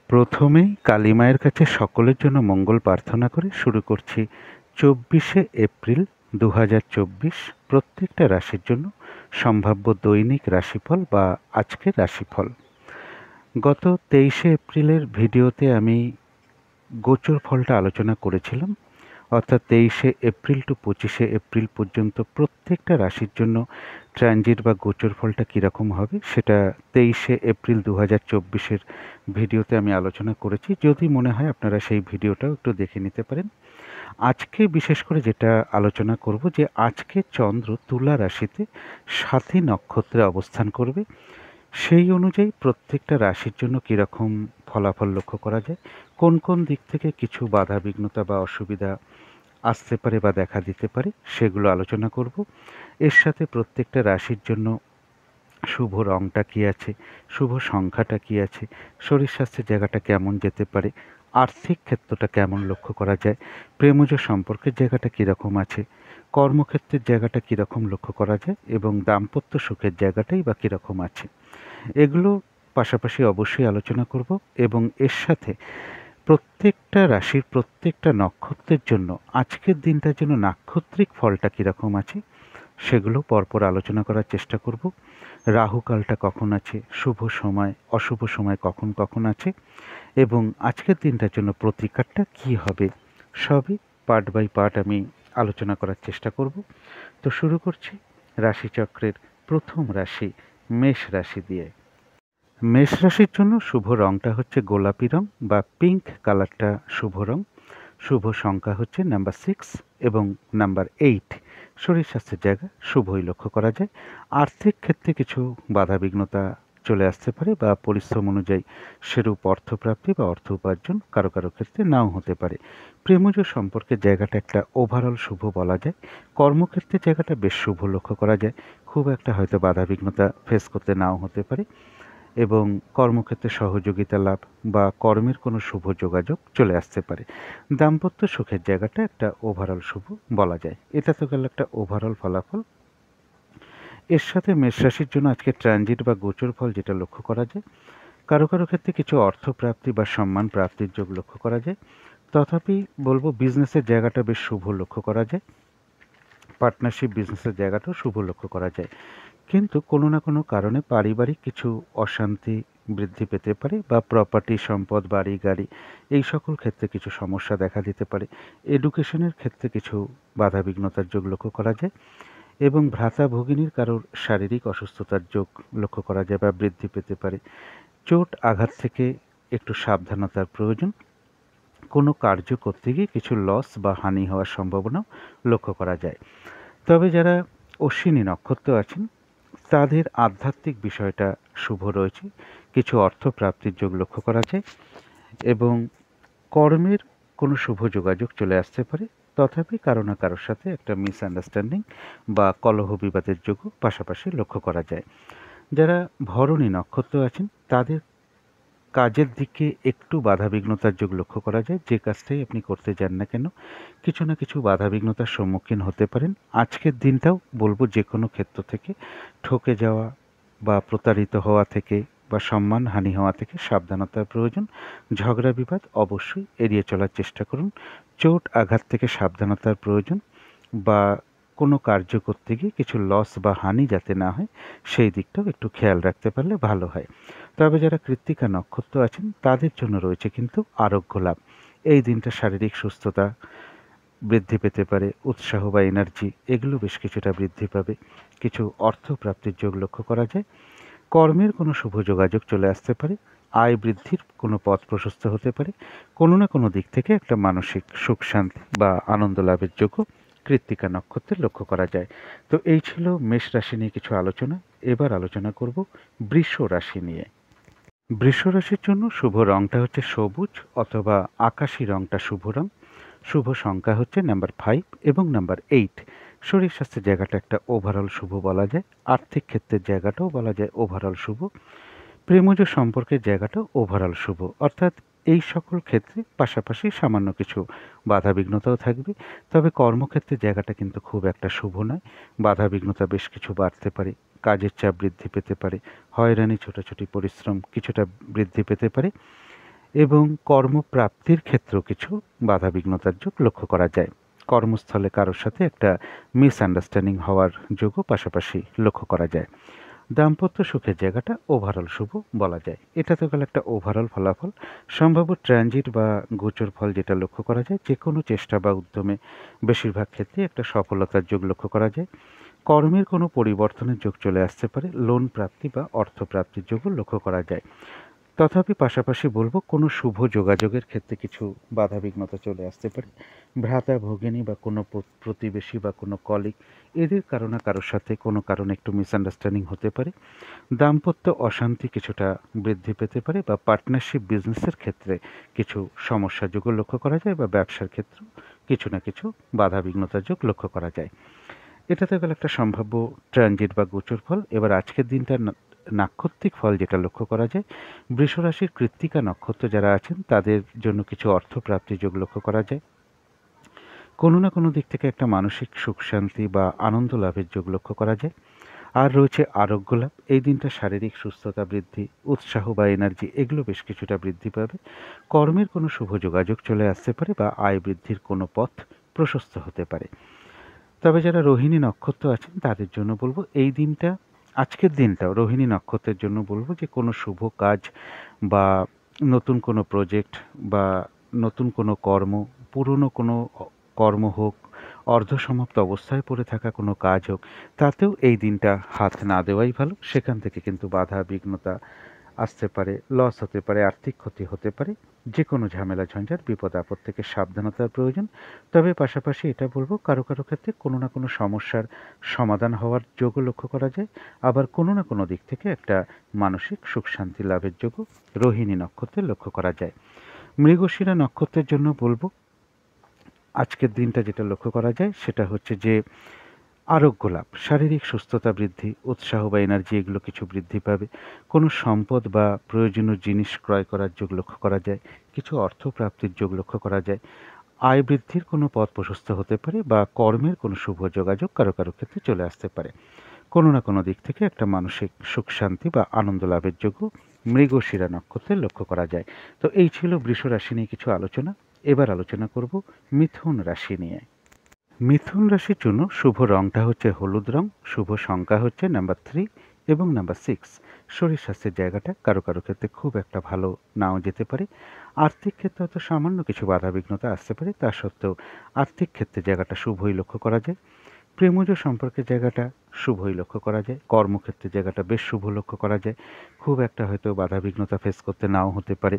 প্রথমেই কালী মায়ের কাছে সকলের জন্য মঙ্গল প্রার্থনা করে শুরু করছি 24শে এপ্রিল 2024 প্রত্যেকটা রাশির জন্য সম্ভাব্য দৈনিক রাশিফল বা আজকের রাশিফল। গত 23শে এপ্রিলের ভিডিওতে আমি গোচর ফলটা আলোচনা করেছিলাম, অর্থাৎ 23শে এপ্রিল টু 25শে এপ্রিল পর্যন্ত প্রত্যেকটা রাশির জন্য ট্রানজিট বা গোচর ফলটা কীরকম হবে সেটা 23শে এপ্রিল 2024-এর ভিডিওতে আমি আলোচনা করেছি। যদি মনে হয় আপনারা সেই ভিডিওটাও একটু দেখে নিতে পারেন। আজকে বিশেষ করে যেটা আলোচনা করব যে আজকে চন্দ্র তুলা রাশিতে সাথী নক্ষত্রে অবস্থান করবে, সেই অনুযায়ী প্রত্যেকটা রাশির জন্য কীরকম ফলাফল লক্ষ্য করা যায়, কোন কোন দিক থেকে কিছু বাধা বিঘ্নতা বা অসুবিধা আসতে পারে বা দেখা দিতে পারে সেগুলো আলোচনা করব। এর সাথে প্রত্যেকটা রাশির জন্য শুভ রঙটা কী আছে, শুভ সংখ্যাটা কী আছে, শরীর স্বাস্থ্যের জায়গাটা কেমন যেতে পারে, আর্থিক ক্ষেত্রটা কেমন লক্ষ্য করা যায়, প্রেমজ সম্পর্কের জায়গাটা কীরকম আছে, কর্মক্ষেত্রের জায়গাটা কীরকম লক্ষ্য করা যায় এবং দাম্পত্য সুখের জায়গাটাই বা কীরকম আছে, এগুলো পাশাপাশি অবশ্যই আলোচনা করব। এবং এর সাথে প্রত্যেকটা রাশির প্রত্যেকটা নক্ষত্রের জন্য আজকের দিনটার জন্য নাক্ষত্রিক ফলটা কীরকম আছে সেগুলো পরপর আলোচনা করার চেষ্টা করব। রাহুকালটা কখন আছে, শুভ সময় অশুভ সময় কখন কখন আছে এবং আজকের দিনটার জন্য প্রতিকারটা কী হবে, সবই পার্ট বাই পার্ট আমি আলোচনা করার চেষ্টা করব। তো শুরু করছি রাশিচক্রের প্রথম রাশি মেষ রাশি দিয়ে। মেষ রাশির জন্য শুভ রঙটা হচ্ছে গোলাপি রং বা পিঙ্ক কালারটা শুভ রং। শুভ সংখ্যা হচ্ছে নাম্বার 6 এবং নাম্বার 8। শরীর স্বাস্থ্যের জায়গা শুভই লক্ষ্য করা যায়। আর্থিক ক্ষেত্রে কিছু বাধা বিঘ্নতা চলে আসতে পারে বা পরিশ্রম অনুযায়ী সেরূপ অর্থপ্রাপ্তি বা অর্থ উপার্জন কারো কারো ক্ষেত্রে নাও হতে পারে। প্রেমজ সম্পর্কের জায়গাটা একটা ওভারঅল শুভ বলা যায়। কর্মক্ষেত্রের জায়গাটা বেশ শুভ লক্ষ্য করা যায়। খুব একটা হয়তো বাধা বিঘ্নতা ফেস করতে নাও হতে পারে এবং কর্মক্ষেত্রে সহযোগিতা লাভ বা কর্মের কোনো শুভ যোগাযোগ চলে আসতে পারে। দাম্পত্য সুখের জায়গাটা একটা ওভারঅল শুভ বলা যায়। এটা তো গেল একটা ওভারঅল ফলাফল। এর সাথে মেষ রাশির জন্য আজকে ট্রানজিট বা গোচর ফল যেটা লক্ষ্য করা যায়, কারো কারো ক্ষেত্রে কিছু অর্থপ্রাপ্তি বা সম্মান প্রাপ্তির যোগ লক্ষ্য করা যায়। তথাপি বলবো বিজনেসের জায়গাটা বেশ শুভ লক্ষ্য করা যায়। পার্টনারশিপ বিজনেসের জায়গাটাও শুভ লক্ষ্য করা যায়। কিন্তু কোনো না কোনো কারণে পারিবারিক কিছু অশান্তি বৃদ্ধি পেতে পারে বা প্রপার্টি সম্পদ বাড়ি গাড়ি এই সকল ক্ষেত্রে কিছু সমস্যা দেখা দিতে পারে। এডুকেশনের ক্ষেত্রে কিছু বাধা বিঘ্নতার যোগ লক্ষ্য করা যায় এবং ভ্রাতা ভগিনীর কারোর শারীরিক অসুস্থতার যোগ লক্ষ্য করা যায় বা বৃদ্ধি পেতে পারে। চোট আঘাত থেকে একটু সাবধানতার প্রয়োজন। কোনো কার্য করতে গিয়ে কিছু লস বা হানি হওয়ার সম্ভাবনাও লক্ষ্য করা যায়। তবে যারা অশ্বিনী নক্ষত্র আছেন তাদের আধ্যাত্মিক বিষয়টা শুভ রয়েছে, কিছু অর্থ প্রাপ্তির যোগ লক্ষ্য করা যায় এবং কর্মের কোনো শুভ যোগাযোগ চলে আসতে পারে। তথাপি কারো না কারোর সাথে একটা মিসআন্ডারস্ট্যান্ডিং বা কলহ বিবাদের যোগও পাশাপাশি লক্ষ্য করা যায়। যারা ভরণী নক্ষত্র আছেন তাদের কাজের দিকে একটু বাধা বিঘ্নতার যোগ লক্ষ্য করা যায়। যে কাজটাই আপনি করতে যান না কেন কিছু না কিছু বাধা বিঘ্নতার সম্মুখীন হতে পারেন। আজকের দিনটাও বলবো যে কোনো ক্ষেত্র থেকে ঠকে যাওয়া বা প্রতারিত হওয়া থেকে বা সম্মানহানি হওয়া থেকে সাবধানতার প্রয়োজন। ঝগড়া বিবাদ অবশ্যই এড়িয়ে চলার চেষ্টা করুন। চোট আঘাত থেকে সাবধানতার প্রয়োজন বা কোনো কার্য করতে গিয়ে কিছু লস বা হানি যাতে না হয় সেই দিকটাও একটু খেয়াল রাখতে পারলে ভালো হয়। তবে যারা কৃত্তিকা নক্ষত্র আছেন তাদের জন্য রয়েছে কিন্তু আরোগ্য লাভ। এই দিনটা শারীরিক সুস্থতা বৃদ্ধি পেতে পারে, উৎসাহ বা এনার্জি এগুলো বেশ কিছুটা বৃদ্ধি পাবে। কিছু অর্থ প্রাপ্তির যোগ লক্ষ্য করা যায়। কর্মের কোনো শুভ যোগাযোগ চলে আসতে পারে। আয় বৃদ্ধির কোনো পথ প্রশস্ত হতে পারে। কোনো না কোনো দিক থেকে একটা মানসিক সুখ শান্তি বা আনন্দ লাভের যোগ্য কৃত্তিকা নক্ষত্রের লক্ষ্য করা যায়। তো এই ছিল মেষ রাশি নিয়ে কিছু আলোচনা। এবার আলোচনা করব বৃষ রাশি নিয়ে। বৃষ রাশির জন্য শুভ রংটা হচ্ছে সবুজ অথবা আকাশি রংটা শুভ রং। শুভ সংখ্যা হচ্ছে নাম্বার 5 এবং নাম্বার 8। শরীর স্বাস্থ্যের জায়গাটা একটা ওভারঅল শুভ বলা যায়। আর্থিক ক্ষেত্রের জায়গাটাও বলা যায় ওভারঅল শুভ। প্রেমজ সম্পর্কের জায়গাটাও ওভারঅল শুভ। অর্থাৎ এই সকল ক্ষেত্রে পাশাপাশি সামান্য কিছু বাধা বিঘ্নতাও থাকবে। তবে কর্মক্ষেত্রের জায়গাটা কিন্তু খুব একটা শুভ নয়। বাধা বিঘ্নতা বেশ কিছু বাড়তে পারে। কাজের চাপ বৃদ্ধি পেতে পারে। হয়রানি ছোটাছুটি পরিশ্রম কিছুটা বৃদ্ধি পেতে পারে এবং কর্মপ্রাপ্তির ক্ষেত্রেও কিছু বাধাবিঘ্নতার যোগ লক্ষ্য করা যায়। কর্মস্থলে কারোর সাথে একটা মিসআন্ডারস্ট্যান্ডিং হওয়ার যোগও পাশাপাশি লক্ষ্য করা যায়। দাম্পত্য সুখের জায়গাটা ওভারঅল শুভ বলা যায়। এটা তো গেল একটা ওভারঅল ফলাফল। সম্ভাব্য ট্রানজিট বা গোচর ফল যেটা লক্ষ্য করা যায়, যে কোনো চেষ্টা বা উদ্যমে বেশিরভাগ ক্ষেত্রে একটা সফলতার যোগ লক্ষ্য করা যায়। কর্মের কোনো পরিবর্তনের যোগ চলে আসতে পারে, লোন প্রাপ্তি বা অর্থ প্রাপ্তির যোগও লক্ষ্য করা যায়। তথাপি পাশাপাশি বলবো কোনো শুভ যোগাযোগের ক্ষেত্রে কিছু বাধাবিঘ্নতা চলে আসতে পারে। ভ্রাতা ভগিনী বা কোনো প্রতিবেশী বা কোনো কলিগ, এদের কারো না কারোর সাথে কোনো কারণে একটু মিসআন্ডারস্ট্যান্ডিং হতে পারে। দাম্পত্য অশান্তি কিছুটা বৃদ্ধি পেতে পারে বা পার্টনারশিপ বিজনেসের ক্ষেত্রে কিছু সমস্যার যোগও লক্ষ্য করা যায় বা ব্যবসার ক্ষেত্রেও কিছু না কিছু বাধাবিঘ্নতার যোগ লক্ষ্য করা যায়। এটাতে গেল একটা সম্ভাব্য ট্রানজিট বা গোচর ফল। এবার আজকের দিনটার নাক্ষত্রিক ফল যেটা লক্ষ্য করা যায়, বৃষরাশির কৃত্তিকা নক্ষত্র যারা আছেন তাদের জন্য কিছু অর্থ প্রাপ্তির যোগ লক্ষ্য করা যায়। কোনো না কোনো দিক থেকে একটা মানসিক সুখ শান্তি বা আনন্দ লাভের যোগ লক্ষ্য করা যায়। আর রয়েছে আরোগ্য লাভ। এই দিনটা শারীরিক সুস্থতা বৃদ্ধি, উৎসাহ বা এনার্জি এগুলো বেশ কিছুটা বৃদ্ধি পাবে। কর্মের কোনো শুভ যোগাযোগ চলে আসতে পারে বা আয় বৃদ্ধির কোনো পথ প্রশস্ত হতে পারে। তবে যারা রোহিণী নক্ষত্র আছেন তাদের জন্য বলবো এই দিনটা, আজকের দিনটাও রোহিণী নক্ষত্রের জন্য বলবো যে কোনো শুভ কাজ বা নতুন কোনো প্রজেক্ট বা নতুন কোনো কর্ম, পুরনো কোনো কর্ম হোক, অর্ধসমাপ্ত অবস্থায় পড়ে থাকা কোনো কাজ হোক, তাতেও এই দিনটা হাত না দেওয়াই ভালো। সেখান থেকে কিন্তু বাধা বিঘ্নতা আসতে পারে, লস হতে পারে, আর্থিক ক্ষতি হতে পারে। যে কোনো ঝামেলা ঝঞ্ঝাট বিপদ আপদ থেকে সাবধানতার প্রয়োজন। তবে পাশাপাশি এটা বলবো কারো কারো ক্ষেত্রে কোনো না কোনো সমস্যার সমাধান হওয়ার যোগও লক্ষ্য করা যায়। আবার কোনো না কোনো দিক থেকে একটা মানসিক সুখ শান্তি লাভের যোগও রোহিণী নক্ষত্রে লক্ষ্য করা যায়। মৃগশিরা নক্ষত্রের জন্য বলবো আজকের দিনটা যেটা লক্ষ্য করা যায় সেটা হচ্ছে যে আরোগ্য লাভ, শারীরিক সুস্থতা বৃদ্ধি, উৎসাহ বা এনার্জি এগুলো কিছু বৃদ্ধি পাবে। কোনো সম্পদ বা প্রয়োজনীয় জিনিস ক্রয় করার যোগ লক্ষ্য করা যায়। কিছু অর্থ প্রাপ্তির যোগ লক্ষ্য করা যায়। আয় বৃদ্ধির কোনো পথ প্রশস্ত হতে পারে বা কর্মের কোনো শুভ যোগাযোগ কারো কারো ক্ষেত্রে চলে আসতে পারে। কোনো না কোনো দিক থেকে একটা মানসিক সুখ শান্তি বা আনন্দ লাভের যোগ্য মৃগশিরা নক্ষত্রে লক্ষ্য করা যায়। তো এই ছিল বৃষ রাশি নিয়ে কিছু আলোচনা। এবার আলোচনা করব মিথুন রাশি নিয়ে। মিথুন রাশির জন্য শুভ রংটা হচ্ছে হলুদ রং, শুভ সংখ্যা হচ্ছে নাম্বার 3 এবং নাম্বার 6। শরীর স্বাস্থ্যের জায়গাটা কারো কারো ক্ষেত্রে খুব একটা ভালো নাও যেতে পারে। আর্থিক ক্ষেত্রে হয়তো সামান্য কিছু বাধাবিঘ্নতা আসতে পারে, তা সত্ত্বেও আর্থিক ক্ষেত্রে জায়গাটা শুভই লক্ষ্য করা যায়। প্রেমজ সম্পর্কের জায়গাটা শুভই লক্ষ্য করা যায়। কর্মক্ষেত্রের জায়গাটা বেশ শুভ লক্ষ্য করা যায়। খুব একটা হয়তো বাধাবিঘ্নতা ফেস করতে নাও হতে পারে।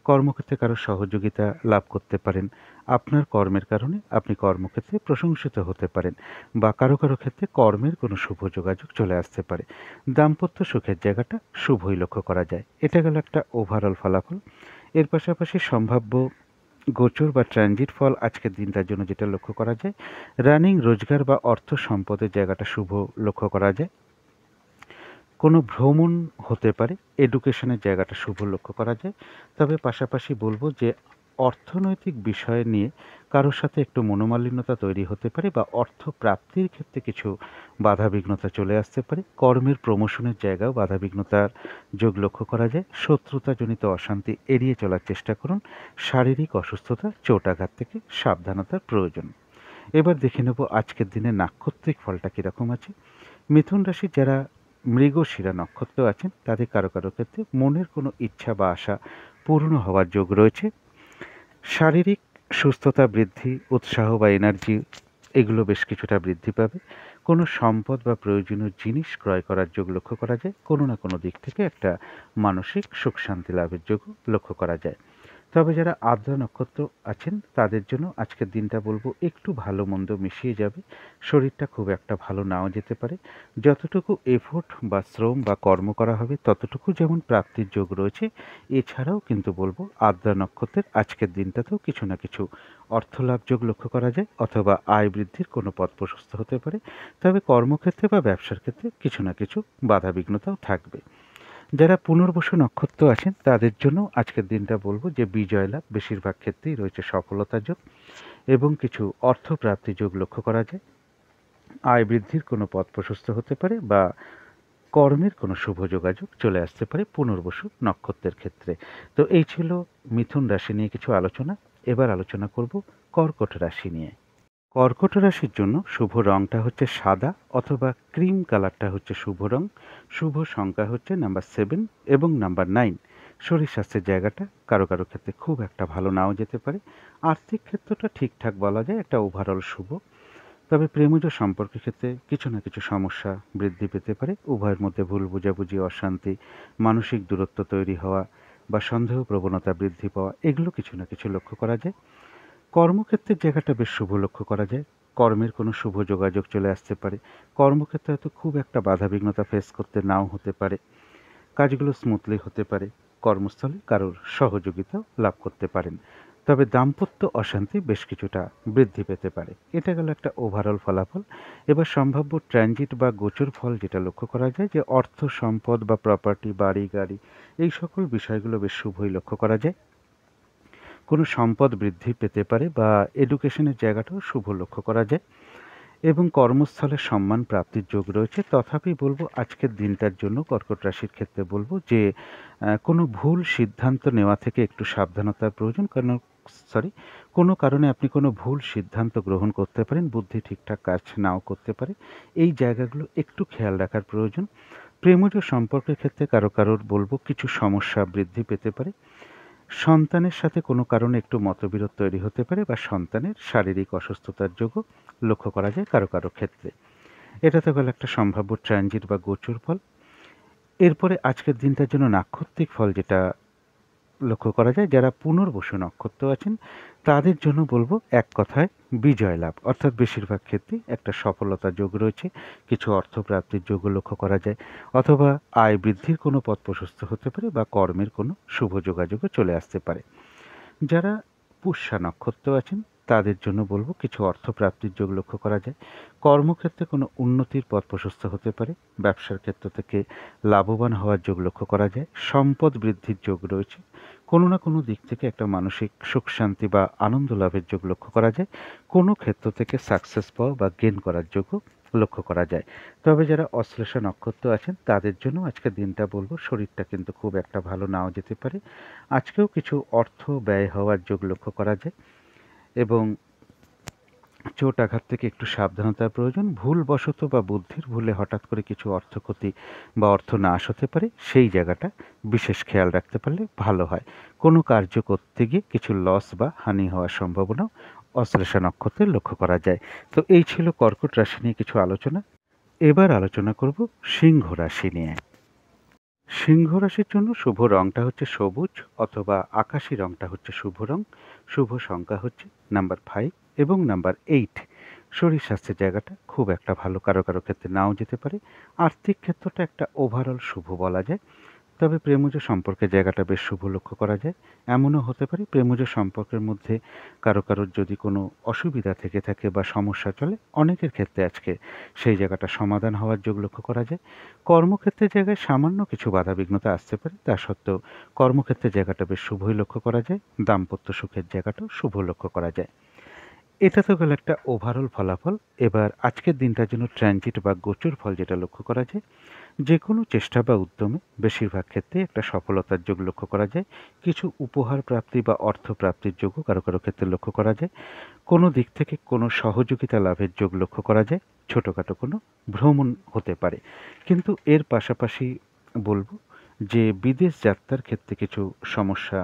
কর্মক্ষেত্রে কারো সহযোগিতা লাভ করতে পারেন। আপনার কর্মের কারণে আপনি কর্মক্ষেত্রে প্রশংসিত হতে পারেন বা কারো কারো ক্ষেত্রে কর্মের কোনো শুভ যোগাযোগ চলে আসতে পারে। দাম্পত্য সুখের জায়গাটা শুভই লক্ষ্য করা যায়। এটা গেল একটা ওভারঅল ফলাফল। এর পাশাপাশি সম্ভাব্য গোচর বা ট্রানজিট ফল আজকের দিনটার জন্য যেটা লক্ষ্য করা যায়, রানিং রোজগার বা অর্থ সম্পদের জায়গাটা শুভ লক্ষ্য করা যায়। কোনো ভ্রমণ হতে পারে, এডুকেশনের জায়গাটা শুভ লক্ষ্য করা যায়। তবে পাশাপাশি বলবো যে অর্থনৈতিক বিষয় নিয়ে কারোর সাথে একটু মনোমালিন্যতা তৈরি হতে পারে বা অর্থ প্রাপ্তির ক্ষেত্রে কিছু বাধাবিঘ্নতা চলে আসতে পারে। কর্মের প্রমোশনের জায়গাও বাধাবিঘ্নতার যোগ লক্ষ্য করা যায়। শত্রুতাজনিত অশান্তি এড়িয়ে চলার চেষ্টা করুন। শারীরিক অসুস্থতা, চোটাঘাত থেকে সাবধানতার প্রয়োজন। এবার দেখে নেব আজকের দিনে নাক্ষত্রিক ফলটা কীরকম আছে। মিথুন রাশির যারা মৃগশিরা নক্ষত্র আছেন তাদের কারো কারো ক্ষেত্রে মনের কোনো ইচ্ছা বা আশা পূর্ণ হওয়ার যোগ রয়েছে। শারীরিক সুস্থতা বৃদ্ধি, উৎসাহ বা এনার্জি এগুলো বেশ কিছুটা বৃদ্ধি পাবে। কোনো সম্পদ বা প্রয়োজনীয় জিনিস ক্রয় করার যোগ লক্ষ্য করা যায়। কোনো না কোনো দিক থেকে একটা মানসিক সুখ শান্তি লাভের যোগ লক্ষ্য করা যায়। তবে যারা আদ্রা নক্ষত্র আছেন তাদের জন্য আজকের দিনটা বলবো একটু ভালো মন্দ মিশিয়ে যাবে। শরীরটা খুব একটা ভালো নাও যেতে পারে। যতটুকু এফোর্ট বা শ্রম বা কর্ম করা হবে ততটুকু যেমন প্রাপ্তির যোগ রয়েছে, এছাড়াও কিন্তু বলবো আদ্রা নক্ষত্রের আজকের দিনটাতেও কিছু না কিছু অর্থলাভ যোগ লক্ষ্য করা যায় অথবা আয় বৃদ্ধির কোনো পথ প্রশস্ত হতে পারে। তবে কর্মক্ষেত্রে বা ব্যবসার ক্ষেত্রে কিছু না কিছু বাধাবিঘ্নতাও থাকবে। যারা পুনর্বসু নক্ষত্র আছেন তাদের জন্য আজকের দিনটা বলবো যে বিজয় লাভ বেশিরভাগ ক্ষেত্রেই রয়েছে, সফলতা যোগ এবং কিছু অর্থ প্রাপ্তি যোগ লক্ষ্য করা যায়। আয় বৃদ্ধির কোনো পথ প্রশস্ত হতে পারে বা কর্মের কোনো শুভ যোগাযোগ চলে আসতে পারে পুনর্বসু নক্ষত্রের ক্ষেত্রে। তো এই ছিল মিথুন রাশি নিয়ে কিছু আলোচনা। এবার আলোচনা করব কর্কট রাশি নিয়ে। কর্কট রাশির জন্য শুভ রংটা হচ্ছে সাদা অথবা ক্রিম কালারটা হচ্ছে শুভ রং। শুভ সংখ্যা হচ্ছে নাম্বার 7 এবং নাম্বার 9। শরীর স্বাস্থ্যের জায়গাটা কারো কারো ক্ষেত্রে খুব একটা ভালো নাও যেতে পারে। আর্থিক ক্ষেত্রটা ঠিকঠাক বলা যায়, একটা ওভারঅল শুভ। তবে প্রেমজ সম্পর্কের ক্ষেত্রে কিছু না কিছু সমস্যা বৃদ্ধি পেতে পারে। উভয়ের মধ্যে ভুল বোঝাবুঝি, অশান্তি, মানসিক দূরত্ব তৈরি হওয়া বা সন্দেহ প্রবণতা বৃদ্ধি পাওয়া, এগুলো কিছু না কিছু লক্ষ্য করা যায়। কর্মক্ষেত্রের জায়গাটা বেশ শুভ লক্ষ্য করা যায়। কর্মের কোনো শুভ যোগাযোগ চলে আসতে পারে। কর্মক্ষেত্রে হয়তো খুব একটা বাধাবিঘ্নতা ফেস করতে নাও হতে পারে। কাজগুলো স্মুথলি হতে পারে। কর্মস্থলে কারোর সহযোগিতাও লাভ করতে পারেন। তবে দাম্পত্য অশান্তি বেশ কিছুটা বৃদ্ধি পেতে পারে। এটা গেল একটা ওভারঅল ফলাফল। এবার সম্ভাব্য ট্রানজিট বা গোচর ফল যেটা লক্ষ্য করা যায়, যে অর্থ সম্পদ বা প্রপার্টি, বাড়ি গাড়ি, এই সকল বিষয়গুলো বেশ শুভই লক্ষ্য করা যায়। কোনো সম্পদ বৃদ্ধি পেতে পারে বা এডুকেশনের জায়গাটাও শুভ লক্ষ্য করা যায় এবং কর্মস্থলে সম্মান প্রাপ্তির যোগ রয়েছে। তথাপি বলবো আজকের দিনটার জন্য কর্কট রাশির ক্ষেত্রে বলবো যে কোনো ভুল সিদ্ধান্ত নেওয়া থেকে একটু সাবধানতার প্রয়োজন। কারণ কোনো কারণে আপনি কোনো ভুল সিদ্ধান্ত গ্রহণ করতে পারেন, বুদ্ধি ঠিকঠাক কাজ নাও করতে পারে। এই জায়গাগুলো একটু খেয়াল রাখার প্রয়োজন। প্রেমজ সম্পর্কের ক্ষেত্রে কারোর বলবো কিছু সমস্যা বৃদ্ধি পেতে পারে। সন্তানের সাথে কোনো কারণে একটু মতবিরোধ তৈরি হতে পারে বা সন্তানের শারীরিক অসুস্থতার যোগও লক্ষ্য করা যায় কারো ক্ষেত্রে। এটা তো গেল একটা সম্ভাব্য ট্রানজিট বা গোচর ফল। এরপরে আজকের দিনটার জন্য নাক্ষত্রিক ফল যেটা লক্ষ্য করা যায়, যারা পুনর্বসু নক্ষত্র আছেন তাদের জন্য বলবো এক কথায় বিজয় লাভ, অর্থাৎ বেশিরভাগ ক্ষেত্রেই একটা সফলতা যোগ রয়েছে। কিছু অর্থপ্রাপ্তির যোগও লক্ষ্য করা যায়, অথবা আয় বৃদ্ধির কোনো পথ প্রশস্ত হতে পারে বা কর্মের কোনো শুভ যোগাযোগও চলে আসতে পারে। যারা পুষ্যা নক্ষত্র আছেন তাদের জন্য বলবো কিছু অর্থপ্রাপ্তির যোগ লক্ষ্য করা যায়। কর্মক্ষেত্রে কোনো উন্নতির পথ প্রশস্ত হতে পারে। ব্যবসার ক্ষেত্র থেকে লাভবান হওয়ার যোগ লক্ষ্য করা যায়। সম্পদ বৃদ্ধির যোগ রয়েছে। কোনো না কোনো দিক থেকে একটা মানসিক সুখ শান্তি বা আনন্দ লাভের যোগ লক্ষ্য করা যায়। কোনো ক্ষেত্র থেকে সাকসেস পাওয়া বা গেন করার যোগও লক্ষ্য করা যায়। তবে যারা অশ্লেষা নক্ষত্র আছেন তাদের জন্য আজকের দিনটা বলবো শরীরটা কিন্তু খুব একটা ভালো নাও যেতে পারে। আজকেও কিছু অর্থ ব্যয় হওয়ার যোগ লক্ষ্য করা যায় এবং চোট আঘাত থেকে একটু সাবধানতার প্রয়োজন। ভুলবশত বা বুদ্ধির ভুলে হঠাৎ করে কিছু অর্থ ক্ষতি বা অর্থ নাশ হতে পারে, সেই জায়গাটা বিশেষ খেয়াল রাখতে পারলে ভালো হয়। কোনো কার্য করতে গিয়ে কিছু লস বা হানি হওয়ার সম্ভাবনাও অশ্লেষা নক্ষত্রের লক্ষ্য করা যায়। তো এই ছিল কর্কট রাশি নিয়ে কিছু আলোচনা। এবার আলোচনা করব সিংহ রাশি নিয়ে। সিংহ রাশির জন্য শুভ রংটা হচ্ছে সবুজ অথবা আকাশি রংটা হচ্ছে শুভ রং। শুভ সংখ্যা হচ্ছে নাম্বার 5 এবং নাম্বার 8। শরীর স্বাস্থ্যের জায়গাটা খুব একটা ভালো, কারো ক্ষেত্রে নাও যেতে পারে। আর্থিক ক্ষেত্রটা একটা ওভারঅল শুভ বলা যায়। তবে প্রেমজ সম্পর্কের জায়গাটা বেশ শুভ লক্ষ্য করা যায়। এমনও হতে পারে প্রেমজ সম্পর্কের মধ্যে কারোর যদি কোনো অসুবিধা থেকে থাকে বা সমস্যা চলে, অনেকের ক্ষেত্রে আজকে সেই জায়গাটা সমাধান হওয়ার যোগ লক্ষ্য করা যায়। কর্মক্ষেত্রের জায়গায় সামান্য কিছু বাধাবিঘ্নতা আসতে পারে, তা সত্ত্বেও কর্মক্ষেত্রের জায়গাটা বেশ শুভই লক্ষ্য করা যায়। দাম্পত্য সুখের জায়গাটাও শুভ লক্ষ্য করা যায়। এটা তো গেল একটা ওভারঅল ফলাফল। এবার আজকের দিনটার জন্য ট্রানজিট বা গোচর ফল যেটা লক্ষ্য করা যায়, যে কোনো চেষ্টা বা উদ্যমে বেশিরভাগ ক্ষেত্রে একটা সফলতার যোগ লক্ষ্য করা যায়। কিছু উপহার প্রাপ্তি বা অর্থ প্রাপ্তির যোগও কারো ক্ষেত্রে লক্ষ্য করা যায়। কোনো দিক থেকে কোনো সহযোগিতা লাভের যোগ লক্ষ্য করা যায়। ছোটোখাটো কোনো ভ্রমণ হতে পারে। কিন্তু এর পাশাপাশি বলবো যে বিদেশ যাত্রার ক্ষেত্রে কিছু সমস্যা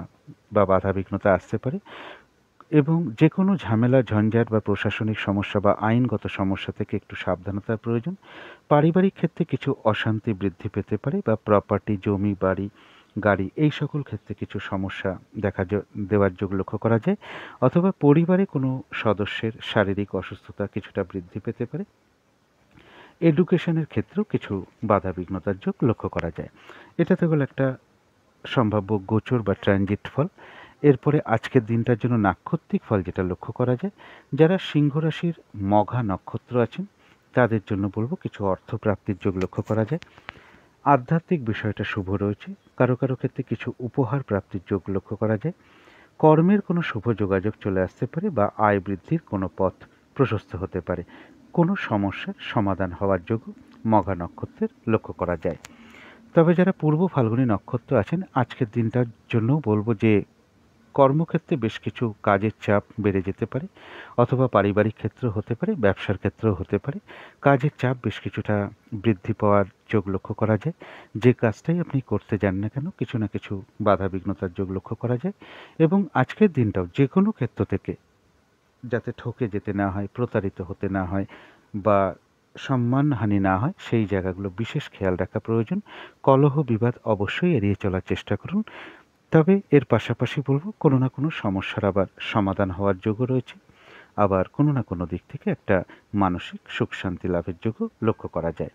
বা বাধাবিঘ্নতা আসতে পারে এবং যে কোনো ঝামেলা, ঝঞ্ঝাট বা প্রশাসনিক সমস্যা বা আইনগত সমস্যা থেকে একটু সাবধানতার প্রয়োজন। পারিবারিক ক্ষেত্রে কিছু অশান্তি বৃদ্ধি পেতে পারে বা প্রপার্টি, জমি, বাড়ি, গাড়ি, এই সকল ক্ষেত্রে কিছু সমস্যা দেওয়ার যোগ লক্ষ্য করা যায়। অথবা পরিবারে কোনো সদস্যের শারীরিক অসুস্থতা কিছুটা বৃদ্ধি পেতে পারে। এডুকেশনের ক্ষেত্রেও কিছু বাধাবিঘ্নতার যোগ লক্ষ্য করা যায়। এটা তো হলো একটা সম্ভাব্য গোচর বা ট্রানজিট ফল। এরপরে আজকের দিনটার জন্য নাক্ষত্রিক ফল যেটা লক্ষ্য করা যায়, যারা সিংহ রাশির মঘা নক্ষত্র আছেন তাদের জন্য বলবো কিছু অর্থ প্রাপ্তির যোগ লক্ষ্য করা যায়। আধ্যাত্মিক বিষয়টা শুভ রয়েছে। কারো ক্ষেত্রে কিছু উপহার প্রাপ্তির যোগ লক্ষ্য করা যায়। কর্মের কোনো শুভ যোগাযোগ চলে আসতে পারে বা আয় বৃদ্ধির কোনো পথ প্রশস্ত হতে পারে। কোনো সমস্যার সমাধান হওয়ার যোগও মঘা নক্ষত্রের লক্ষ্য করা যায়। তবে যারা পূর্ব ফাল্গুনী নক্ষত্র আছেন, আজকের দিনটার জন্য বলবো যে কর্মক্ষেত্রে বেশ কিছু কাজের চাপ বেড়ে যেতে পারে, অথবা পারিবারিক ক্ষেত্র হতে পারে, ব্যবসার ক্ষেত্রেও হতে পারে। কাজের চাপ বেশ কিছুটা বৃদ্ধি পাওয়ার যোগ লক্ষ্য করা যায়। যে কাজটাই আপনি করতে যান না কেন, কিছু না কিছু বাধা বিঘ্নতার যোগ লক্ষ্য করা যায়। এবং আজকের দিনটাও যে কোনো ক্ষেত্র থেকে যাতে ঠকে যেতে না হয়, প্রতারিত হতে না হয়, বা সম্মানহানি না হয়, সেই জায়গাগুলো বিশেষ খেয়াল রাখা প্রয়োজন। কলহ বিবাদ অবশ্যই এড়িয়ে চলার চেষ্টা করুন। তবে এর পাশাপাশি বলবো, কোনো না কোনো সমস্যার আবার সমাধান হওয়ার যোগও রয়েছে। আবার কোনো না কোনো দিক থেকে একটা মানসিক সুখ শান্তি লাভের যোগও লক্ষ্য করা যায়।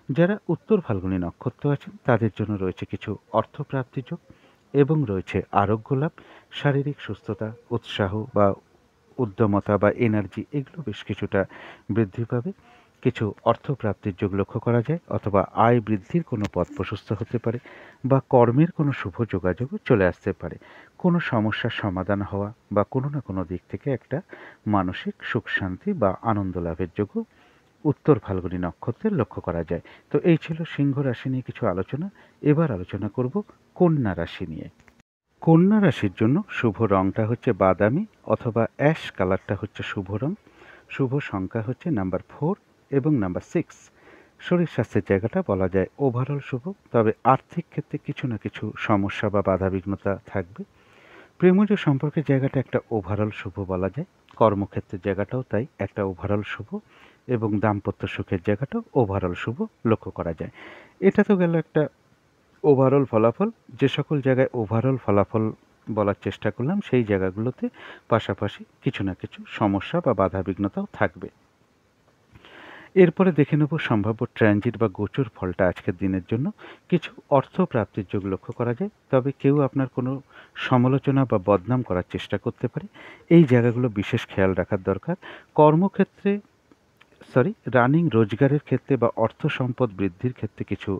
যারা উত্তর ফাল্গুনী নক্ষত্র আছেন, তাদের জন্য রয়েছে কিছু অর্থপ্রাপ্তি যোগ, এবং রয়েছে আরোগ্য লাভ, শারীরিক সুস্থতা, উৎসাহ বা উদ্যমতা বা এনার্জি, এগুলো বেশ কিছুটা বৃদ্ধি পাবে। কিছু অর্থপ্রাপ্তির যোগ লক্ষ্য করা যায়, অথবা আয় বৃদ্ধির কোনো পথ প্রশস্ত হতে পারে, বা কর্মের কোনো শুভ যোগাযোগও চলে আসতে পারে। কোনো সমস্যার সমাধান হওয়া বা কোনো না কোনো দিক থেকে একটা মানসিক সুখ শান্তি বা আনন্দ লাভের যোগও উত্তর ফাল্গুনী নক্ষত্রের লক্ষ্য করা যায়। তো এই ছিল সিংহ রাশি নিয়ে কিছু আলোচনা। এবার আলোচনা করব কন্যা রাশি নিয়ে। কন্যা রাশির জন্য শুভ রংটা হচ্ছে বাদামি অথবা অ্যাশ কালারটা হচ্ছে শুভ রং। শুভ সংখ্যা হচ্ছে নাম্বার 4 এবং নাম্বার 6। শরীর স্বাস্থ্যের জায়গাটা বলা যায় ওভারঅল শুভ, তবে আর্থিক ক্ষেত্রে কিছু না কিছু সমস্যা বা বাধাবিঘ্নতা থাকবে। প্রেমজ সম্পর্কের জায়গাটা একটা ওভারঅল শুভ বলা যায়। কর্মক্ষেত্রের জায়গাটাও তাই একটা ওভারঅল শুভ, এবং দাম্পত্য সুখের জায়গাটাও ওভারঅল শুভ লক্ষ্য করা যায়। এটা তো গেল একটা ওভারঅল ফলাফল। যে সকল জায়গায় ওভারঅল ফলাফল বলার চেষ্টা করলাম, সেই জায়গাগুলোতে পাশাপাশি কিছু না কিছু সমস্যা বা বাধাবিঘ্নতাও থাকবে। এরপরে দেখে নেব সম্ভাব্য ট্রানজিট বা গোচর ফলটা আজকের দিনের জন্য। কিছু অর্থ প্রাপ্তির যোগ লক্ষ্য করা যায়, তবে কেউ আপনার কোনো সমালোচনা বা বদনাম করার চেষ্টা করতে পারে। এই জায়গাগুলো বিশেষ খেয়াল রাখার দরকার। কর্মক্ষেত্রে রানিং রোজগারের ক্ষেত্রে বা অর্থ সম্পদ বৃদ্ধির ক্ষেত্রে কিছু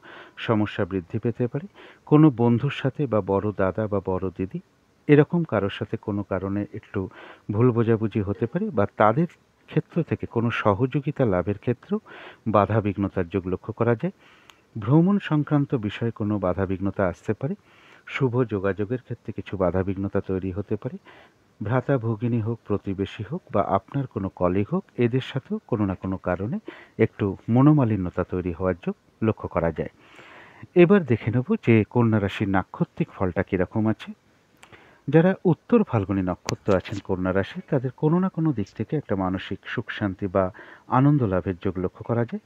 সমস্যা বৃদ্ধি পেতে পারে। কোনো বন্ধুর সাথে বা বড় দাদা বা বড় দিদি, এরকম কারোর সাথে কোনো কারণে একটু ভুল বোঝাবুঝি হতে পারে, বা তাদের ক্ষেত্র থেকে কোনো সহযোগিতা লাভের ক্ষেত্রেও বাধা বিঘ্নতার যোগ লক্ষ্য করা যায়। ভ্রমণ সংক্রান্ত বিষয়ে কোনো বাধা বিঘ্নতা আসতে পারে। শুভ যোগাযোগের ক্ষেত্রে কিছু বাধা বিঘ্নতা তৈরি হতে পারে। ভ্রাতা ভগিনী হোক, প্রতিবেশী হোক, বা আপনার কোনো কলিগ হোক, এদের সাথেও কোনো না কোনো কারণে একটু মনোমালিন্যতা তৈরি হওয়ার যোগ লক্ষ্য করা যায়। এবার দেখে নেব যে কন্যা রাশির নাক্ষত্রিক ফলটা কীরকম আছে। যারা উত্তর ফাল্গুনী নক্ষত্র আছেন কন্যা রাশি, তাদের কোনো না কোনো দিক থেকে একটা মানসিক সুখ শান্তি বা আনন্দ লাভের যোগ লক্ষ্য করা যায়।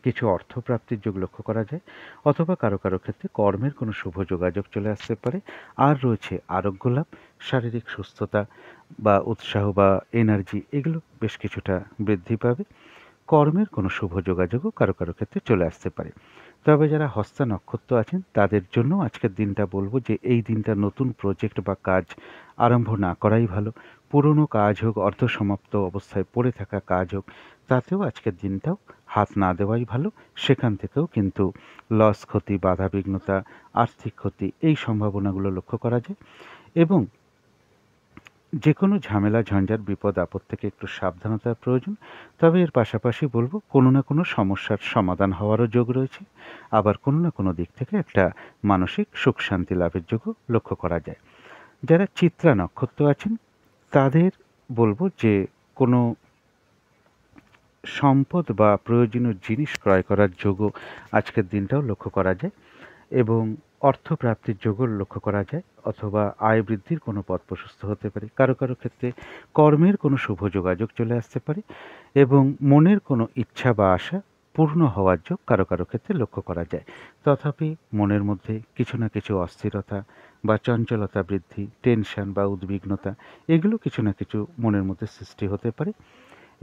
কিছু অর্থপ্রাপ্তির যোগ লক্ষ্য করা যায়, অথবা কারো কারো ক্ষেত্রে কর্মের কোনো শুভ যোগাযোগ চলে আসতে পারে। আর রয়েছে আরোগ্য লাভ, শারীরিক সুস্থতা বা উৎসাহ বা এনার্জি, এগুলো বেশ কিছুটা বৃদ্ধি পাবে। কর্মের কোনো শুভ যোগাযোগও কারো কারো ক্ষেত্রে চলে আসতে পারে। তবে যারা হস্তা নক্ষত্র আছেন, তাদের জন্য আজকের দিনটা বলবো যে এই দিনটা নতুন প্রজেক্ট বা কাজ আরম্ভ না করাই ভালো। পুরনো কাজ হোক, অর্ধসমাপ্ত অবস্থায় পড়ে থাকা কাজ হোক, তাতেও আজকের দিনটাও হাত না দেওয়াই ভালো। সেখান থেকেও কিন্তু লস, ক্ষতি, বাধা বিঘ্নতা, আর্থিক ক্ষতি, এই সম্ভাবনাগুলো লক্ষ্য করা যায়। এবং যে কোনো ঝামেলা, ঝঞ্ঝাট, বিপদ আপদ থেকে একটু সাবধানতার প্রয়োজন। তবে এর পাশাপাশি বলবো, কোনো না কোনো সমস্যার সমাধান হওয়ারও যোগ রয়েছে। আবার কোনো না কোনো দিক থেকে একটা মানসিক সুখ শান্তি লাভের যোগও লক্ষ্য করা যায়। যারা চিত্রা নক্ষত্র আছেন, তাদের বলবো যে কোনো সম্পদ বা প্রয়োজনীয় জিনিস ক্রয় করার যোগও আজকের দিনটাও লক্ষ্য করা যায়, এবং অর্থপ্রাপ্তির যোগও লক্ষ্য করা যায়, অথবা আয় বৃদ্ধির কোনো পথ প্রশস্ত হতে পারে। কারো কারো ক্ষেত্রে কর্মের কোনো শুভ যোগাযোগ চলে আসতে পারে, এবং মনের কোনো ইচ্ছা বা আশা পূর্ণ হওয়ার যোগ কারো কারো ক্ষেত্রে লক্ষ্য করা যায়। তথাপি মনের মধ্যে কিছু না কিছু অস্থিরতা বা চঞ্চলতা বৃদ্ধি, টেনশন বা উদ্বিগ্নতা, এগুলো কিছু না কিছু মনের মধ্যে সৃষ্টি হতে পারে।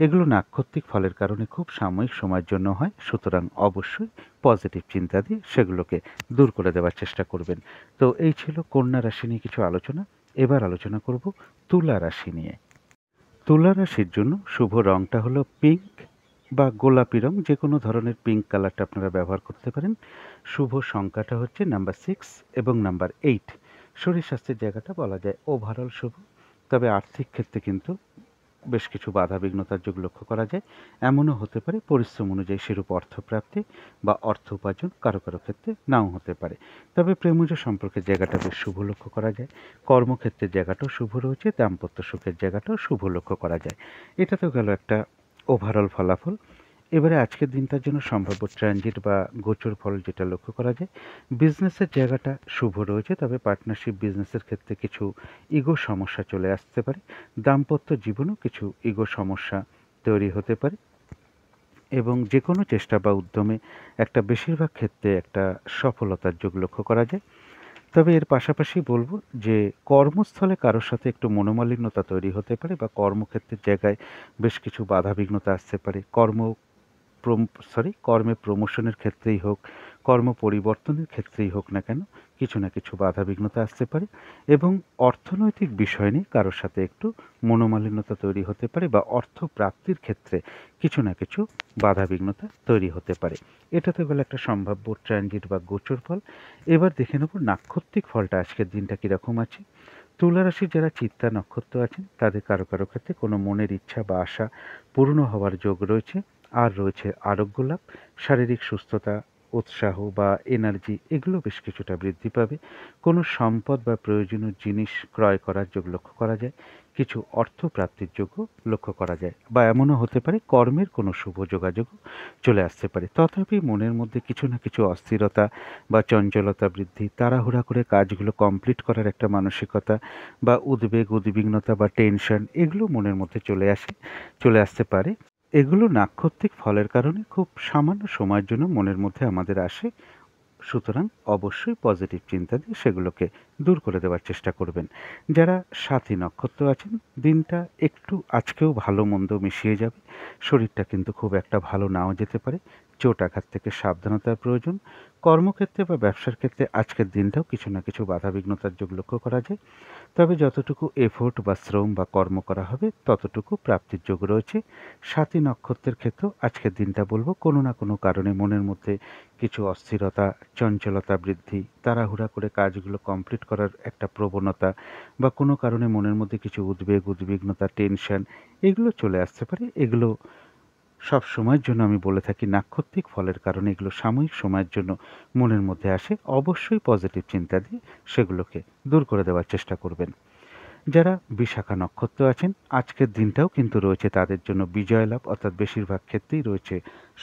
এগুলো নাক্ষত্রিক ফলের কারণে খুব সাময়িক সময়ের জন্য হয়, সুতরাং অবশ্যই পজিটিভ চিন্তা দিয়ে সেগুলোকে দূর করে দেওয়ার চেষ্টা করবেন। তো এই ছিল কন্যা রাশি নিয়ে কিছু আলোচনা। এবার আলোচনা করব তুলা রাশি নিয়ে। তুলা রাশির জন্য শুভ রংটা হলো পিঙ্ক বা গোলাপি রং, যে কোনো ধরনের পিঙ্ক কালারটা আপনারা ব্যবহার করতে পারেন। শুভ সংখ্যাটা হচ্ছে নাম্বার 6 এবং নাম্বার 8। শরীর স্বাস্থ্যের জায়গাটা বলা যায় ওভারঅল শুভ, তবে আর্থিক ক্ষেত্রে কিন্তু বেশ কিছু বাধাবিঘ্নতার যোগ লক্ষ্য করা যায়। এমনও হতে পারে পরিশ্রম অনুযায়ী সেরূপ অর্থপ্রাপ্তি বা অর্থ উপার্জন কারো কারো ক্ষেত্রে নাও হতে পারে। তবে প্রেমজ সম্পর্কের জায়গাটা বেশ শুভ লক্ষ্য করা যায়। কর্মক্ষেত্রের জায়গাটাও শুভ রয়েছে, দাম্পত্য সুখের জায়গাটাও শুভ লক্ষ্য করা যায়। এটা তো গেল একটা ওভারঅল ফলাফল। এবারে আজকের দিনটার জন্য সম্ভাব্য ট্রানজিট বা গোচর ফল যেটা লক্ষ্য করা যায়, বিজনেসের জায়গাটা শুভ রয়েছে, তবে পার্টনারশিপ বিজনেসের ক্ষেত্রে কিছু ইগো সমস্যা চলে আসতে পারে। দাম্পত্য জীবনেও কিছু ইগো সমস্যা তৈরি হতে পারে এবং যে কোনো চেষ্টা বা উদ্যমে একটা বেশিরভাগ ক্ষেত্রে একটা সফলতার যোগ লক্ষ্য করা যায়। তবে এর পাশাপাশি বলব যে কর্মস্থলে কারোর সাথে একটু মনোমালিন্যতা তৈরি হতে পারে বা কর্মক্ষেত্রের জায়গায় বেশ কিছু বাধাবিঘ্নতা আসতে পারে। কর্মে প্রমোশনের ক্ষেত্রেই হোক, কর্ম পরিবর্তনের ক্ষেত্রেই হোক না কেন, কিছু না কিছু বাধাবিঘ্নতা আসতে পারে এবং অর্থনৈতিক বিষয় নিয়ে কারোর সাথে একটু মনোমালিন্যতা তৈরি হতে পারে বা অর্থ প্রাপ্তির ক্ষেত্রে কিছু না কিছু বাধাবিঘ্নতা তৈরি হতে পারে। এটা তো গেল একটা সম্ভাব্য ট্রানজিট বা গোচর ফল। এবার দেখে নেব নাক্ষত্রিক ফলটা আজকের দিনটা কীরকম আছে। তুলা রাশির যারা চিত্তা নক্ষত্র আছেন তাদের কারো কারো ক্ষেত্রে কোনো মনের ইচ্ছা বা আশা পূর্ণ হওয়ার যোগ রয়েছে। আর রয়েছে আরোগ্য লাভ, শারীরিক সুস্থতা, উৎসাহ বা এনার্জি এগুলো বেশ কিছুটা বৃদ্ধি পাবে। কোনো সম্পদ বা প্রয়োজনীয় জিনিস ক্রয় করার যোগ লক্ষ্য করা যায়। কিছু অর্থ প্রাপ্তির যোগও লক্ষ্য করা যায় বা এমনও হতে পারে কর্মের কোনো শুভ যোগাযোগও চলে আসতে পারে। তথাপি মনের মধ্যে কিছু না কিছু অস্থিরতা বা চঞ্চলতা বৃদ্ধি, তাড়াহুড়া করে কাজগুলো কমপ্লিট করার একটা মানসিকতা বা উদ্বেগ, উদ্বিগ্নতা বা টেনশন এগুলো মনের মধ্যে চলে আসতে পারে। এগুলো নাক্ষত্রিক ফলের কারণে খুব সামান্য সময়ের জন্য মনের মধ্যে আমাদের আসে। সুতরাং অবশ্যই পজিটিভ চিন্তা দিয়ে সেগুলোকে দূর করে দেওয়ার চেষ্টা করবেন। যারা সাথী নক্ষত্র আছেন, দিনটা একটু আজকেও ভালো মন্দ মিশিয়ে যাবে। শরীরটা কিন্তু খুব একটা ভালো নাও যেতে পারে। চোট আঘাত থেকে সাবধানতার প্রয়োজন। কর্মক্ষেত্রে বা ব্যবসার ক্ষেত্রে আজকের দিনটাও কিছু না কিছু বাধাবিঘ্নতার যোগ লক্ষ্য করা যায়। তবে যতটুকু এফোর্ট বা শ্রম বা কর্ম করা হবে ততটুকু প্রাপ্তির যোগ রয়েছে। সাথী নক্ষত্রের ক্ষেত্রেও আজকের দিনটা বলবো কোনো না কোনো কারণে মনের মধ্যে কিছু অস্থিরতা, চঞ্চলতা বৃদ্ধি, তাড়াহুড়া করে কাজগুলো কমপ্লিট করার একটা প্রবণতা বা কোনো কারণে মনের মধ্যে কিছু উদ্বেগ, উদ্বিগ্নতা, টেনশন এগুলো চলে আসতে পারে। এগুলো সব সময়ের জন্য আমি বলে থাকি নাক্ষত্রিক ফলের কারণে এগুলো সাময়িক সময়ের জন্য মনের মধ্যে আসে। অবশ্যই পজিটিভ চিন্তা দিয়ে সেগুলোকে দূর করে দেওয়ার চেষ্টা করবেন। যারা বিশাখা নক্ষত্র আছেন আজকের দিনটাও কিন্তু রয়েছে তাদের জন্য বিজয় লাভ, অর্থাৎ বেশিরভাগ ক্ষেত্রেই রয়েছে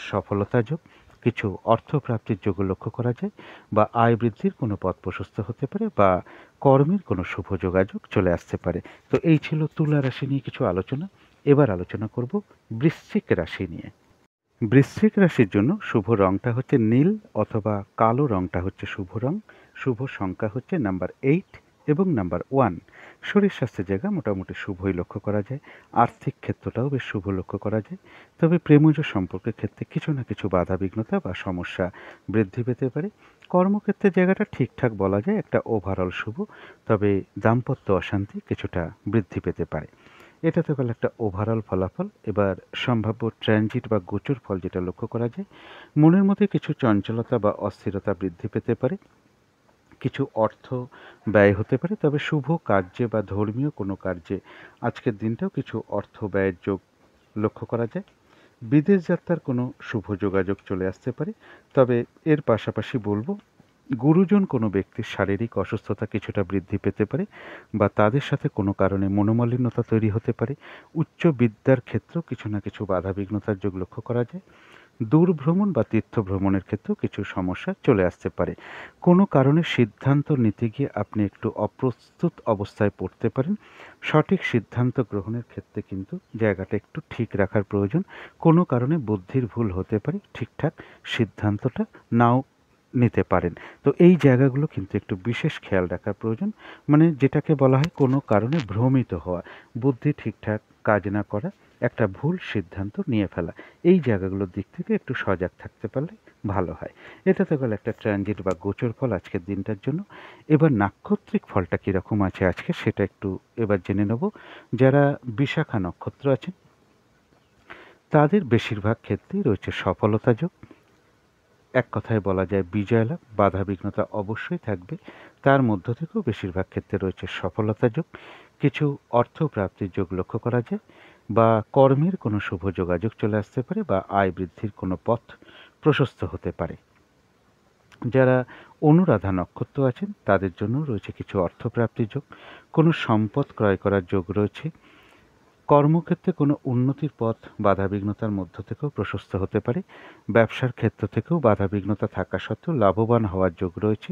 সফলতা যোগ। কিছু অর্থপ্রাপ্তির যোগ লক্ষ্য করা যায় বা আয় বৃদ্ধির কোনো পথ প্রশস্ত হতে পারে বা কর্মের কোনো শুভ যোগাযোগ চলে আসতে পারে। তো এই ছিল তুলা রাশি নিয়ে কিছু আলোচনা। এবার আলোচনা করব বৃশ্চিক রাশি নিয়ে। বৃশ্চিক রাশির জন্য শুভ রংটা হচ্ছে নীল অথবা কালো রংটা হচ্ছে শুভ রং। শুভ সংখ্যা হচ্ছে নাম্বার 8 এবং নাম্বার 1। শরীর স্বাস্থ্যের জায়গা মোটামুটি শুভই লক্ষ্য করা যায়। আর্থিক ক্ষেত্রটাও বেশ শুভ লক্ষ্য করা যায়। তবে প্রেমজ সম্পর্কের ক্ষেত্রে কিছু না কিছু বাধা বিঘ্নতা বা সমস্যা বৃদ্ধি পেতে পারে। কর্মক্ষেত্রের জায়গাটা ঠিকঠাক বলা যায়, একটা ওভারঅল শুভ। তবে দাম্পত্য অশান্তি কিছুটা বৃদ্ধি পেতে পারে। এটা তো গেল একটা ওভারঅল ফলাফল। এবার সম্ভাব্য ট্রানজিট বা গোচর ফল যেটা লক্ষ্য করা যায়, মনের মধ্যে কিছু চঞ্চলতা বা অস্থিরতা বৃদ্ধি পেতে পারে। কিছু অর্থ ব্যয় হতে পারে, তবে শুভ কার্যে বা ধর্মীয় কোনো কার্যে আজকের দিনটাও কিছু অর্থ ব্যয়ের যোগ লক্ষ্য করা যায়। বিদেশ যাত্রার কোনো শুভ যোগাযোগ চলে আসতে পারে। তবে এর পাশাপাশি বলবো গুরুজন কোনো ব্যক্তির শারীরিক অসুস্থতা কিছুটা বৃদ্ধি পেতে পারে বা তাদের সাথে কোনো কারণে মনোমালিন্যতা তৈরি হতে পারে। উচ্চ বিদ্যার ক্ষেত্রেও কিছু না কিছু বাধাবিঘ্নতার যোগ লক্ষ্য করা যায়। দূর ভ্রমণ বা তীর্থ ভ্রমণের ক্ষেত্রেও কিছু সমস্যা চলে আসতে পারে। কোনো কারণে সিদ্ধান্ত নিতে গিয়ে আপনি একটু অপ্রস্তুত অবস্থায় পড়তে পারেন। সঠিক সিদ্ধান্ত গ্রহণের ক্ষেত্রে কিন্তু জায়গাটা একটু ঠিক রাখার প্রয়োজন। কোনো কারণে বুদ্ধির ভুল হতে পারে, ঠিকঠাক সিদ্ধান্তটা নাও নিতে পারেন। তো এই জায়গাগুলো কিন্তু একটু বিশেষ খেয়াল রাখার প্রয়োজন। মানে যেটাকে বলা হয় কোনো কারণে ভ্রমিত হওয়া, বুদ্ধি ঠিকঠাক কাজ না করা, একটা ভুল সিদ্ধান্ত নিয়ে ফেলা, এই জায়গাগুলোর দিক থেকে একটু সজাগ থাকতে পারলে ভালো হয়। এটা তো গেল একটা ট্রানজিট বা গোচর ফল আজকের দিনটার জন্য। এবার নাক্ষত্রিক ফলটা কীরকম আছে আজকে সেটা একটু এবার জেনে নেব। যারা বিশাখা নক্ষত্র আছেন তাদের বেশিরভাগ ক্ষেত্রেই রয়েছে সফলতা যোগ। এক কথায় বলা যায় বিজয় লাভ। বাধাবিঘ্নতা অবশ্যই থাকবে, তার মধ্য থেকেও বেশিরভাগ ক্ষেত্রে রয়েছে সফলতা যোগ। কিছু অর্থ প্রাপ্তির যোগ লক্ষ্য করা যায়। বা কর্মের কোনো শুভ যোগাযোগ চলে আসতে পারে বা আয় বৃদ্ধির কোনো পথ প্রশস্ত হতে পারে। যারা অনুরাধা নক্ষত্র আছেন তাদের জন্য রয়েছে কিছু অর্থপ্রাপ্তির যোগ, কোনো সম্পদ ক্রয় করার যোগ রয়েছে। কর্মক্ষেত্রে কোনো উন্নতির পথ বাধাবিঘ্নতার মধ্য থেকেও প্রশস্ত হতে পারে। ব্যবসার ক্ষেত্র থেকেও বাধাবিঘ্নতা থাকা সত্ত্বেও লাভবান হওয়ার যোগ রয়েছে।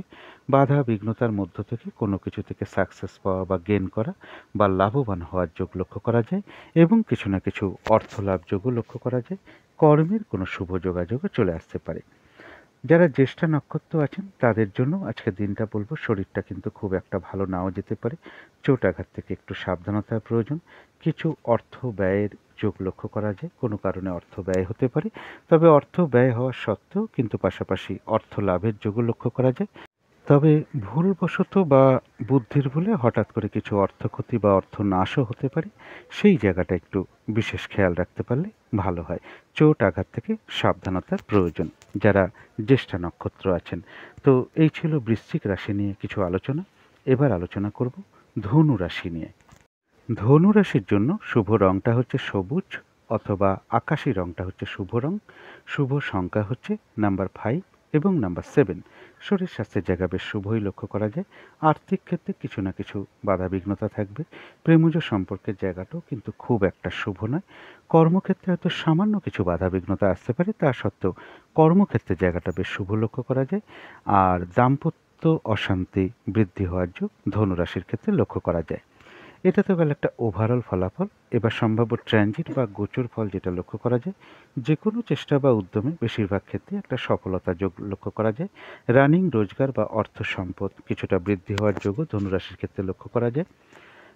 বাধাবিঘ্নতার মধ্য থেকে কোনো কিছু থেকে সাকসেস পাওয়া বা গেইন করা বা লাভবান হওয়ার যোগ লক্ষ্য করা যায় এবং কিছু না কিছু অর্থ লাভ যোগও লক্ষ্য করা যায়। কর্মের কোনো শুভ যোগাযোগও চলে আসতে পারে। যারা জ্যেষ্ঠা নক্ষত্র আছেন তাদের জন্য আজকের দিনটা বলবো শরীরটা কিন্তু খুব একটা ভালো নাও যেতে পারে। চোট আঘাত থেকে একটু সাবধানতার প্রয়োজন। কিছু অর্থ ব্যয়ের যোগ লক্ষ্য করা যায়, কোনো কারণে অর্থ ব্যয় হতে পারে, তবে অর্থ ব্যয় হওয়া সত্ত্বেও কিন্তু পাশাপাশি অর্থ লাভের যোগও লক্ষ্য করা যায়। তবে ভুলবশত বা বুদ্ধির ভুলে হঠাৎ করে কিছু অর্থ ক্ষতি বা অর্থ নাশও হতে পারে, সেই জায়গাটা একটু বিশেষ খেয়াল রাখতে পারলে ভালো হয়। চোট আঘাত থেকে সাবধানতার প্রয়োজন যারা জ্যেষ্ঠা নক্ষত্র আছেন। তো এই ছিল বৃশ্চিক রাশি নিয়ে কিছু আলোচনা। এবার আলোচনা করব ধনু রাশি নিয়ে। ধনু রাশির জন্য শুভ রংটা হচ্ছে সবুজ অথবা আকাশি রংটা হচ্ছে শুভ রং। শুভ সংখ্যা হচ্ছে নাম্বার 5 এবং নাম্বার 7। শরীর স্বাস্থ্যের জায়গা বেশ শুভই লক্ষ্য করা যায়। আর্থিক ক্ষেত্রে কিছু না কিছু বাধাবিঘ্নতা থাকবে। প্রেমজ সম্পর্কের জায়গাটাও কিন্তু খুব একটা শুভ নয়। কর্মক্ষেত্রে হয়তো সামান্য কিছু বাধাবিঘ্নতা আসতে পারে, তা সত্ত্বেও কর্মক্ষেত্রের জায়গাটা বেশ শুভ লক্ষ্য করা যায়। আর দাম্পত্য অশান্তি বৃদ্ধি হওয়ার যোগ ধনুরাশির ক্ষেত্রে লক্ষ্য করা যায়। এটা তো গেল একটা ওভারঅল ফলাফল। এবার সম্ভাব্য ট্রানজিট বা গোচর ফল যেটা লক্ষ্য করা যায়, যে কোনো চেষ্টা বা উদ্যমে বেশিরভাগ ক্ষেত্রে একটা সফলতা যোগ লক্ষ্য করা যায়। রানিং রোজগার বা অর্থ সম্পদ কিছুটা বৃদ্ধি হওয়ার যোগও ধনুরাশির ক্ষেত্রে লক্ষ্য করা যায়।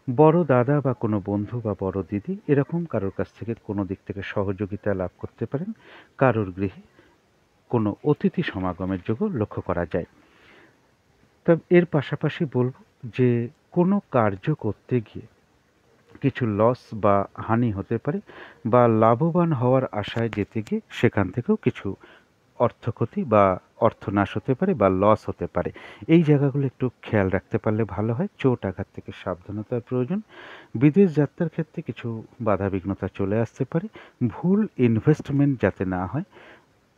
বড় দাদা বা কোনো বন্ধু বা বড় দিদি এরকম কারোর কাছ থেকে কোনো দিক থেকে সহযোগিতা লাভ করতে পারেন। কারোর গৃহে কোনো অতিথি সমাগমের যোগও লক্ষ্য করা যায়। তবে এর পাশাপাশি বলব যে কোনো কার্য করতে গিয়ে কিছু লস বা হানি হতে পারে বা লাভবান হওয়ার আশায় যেতে গিয়ে সেখান থেকেও কিছু অর্থক্ষতি বা অর্থনাশ হতে পারে বা লস হতে পারে। এই জায়গাগুলো একটু খেয়াল রাখতে পারলে ভালো হয়। চোট আঘাত থেকে সাবধানতার প্রয়োজন। বিদেশ যাত্রার ক্ষেত্রে কিছু বাধাবিঘ্নতা চলে আসতে পারে। ভুল ইনভেস্টমেন্ট যাতে না হয়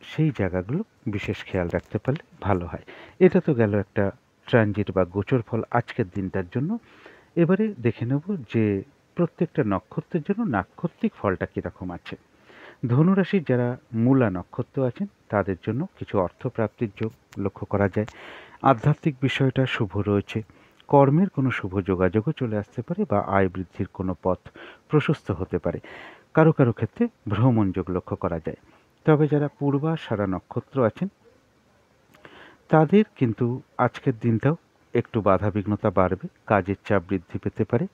সেই জায়গাগুলো বিশেষ খেয়াল রাখতে পারলে ভালো হয়। এটা তো গেল একটা ট্রানজিট বা গোচর ফল আজকের দিনটার জন্য। এবারে দেখে নেব যে প্রত্যেকটা নক্ষত্রের জন্য নাক্ষত্রিক ফলটা কীরকম আছে। ধনুরাশির যারা মূলা নক্ষত্র আছেন তাদের জন্য কিছু অর্থপ্রাপ্তির যোগ লক্ষ্য করা যায়। আধ্যাত্মিক বিষয়টা শুভ রয়েছে। কর্মের কোনো শুভ যোগাযোগও চলে আসতে পারে বা আয় বৃদ্ধির কোনো পথ প্রশস্ত হতে পারে। কারো কারো ক্ষেত্রে ভ্রমণ যোগ লক্ষ্য করা যায়। তবে যারা পূর্বাষাঢ়া নক্ষত্র আছেন তাদের কিন্তু আজকের দিনটাও একটু বাধাবিঘ্নতা বাড়বে। কাজের চাপ বৃদ্ধি পেতে পারে।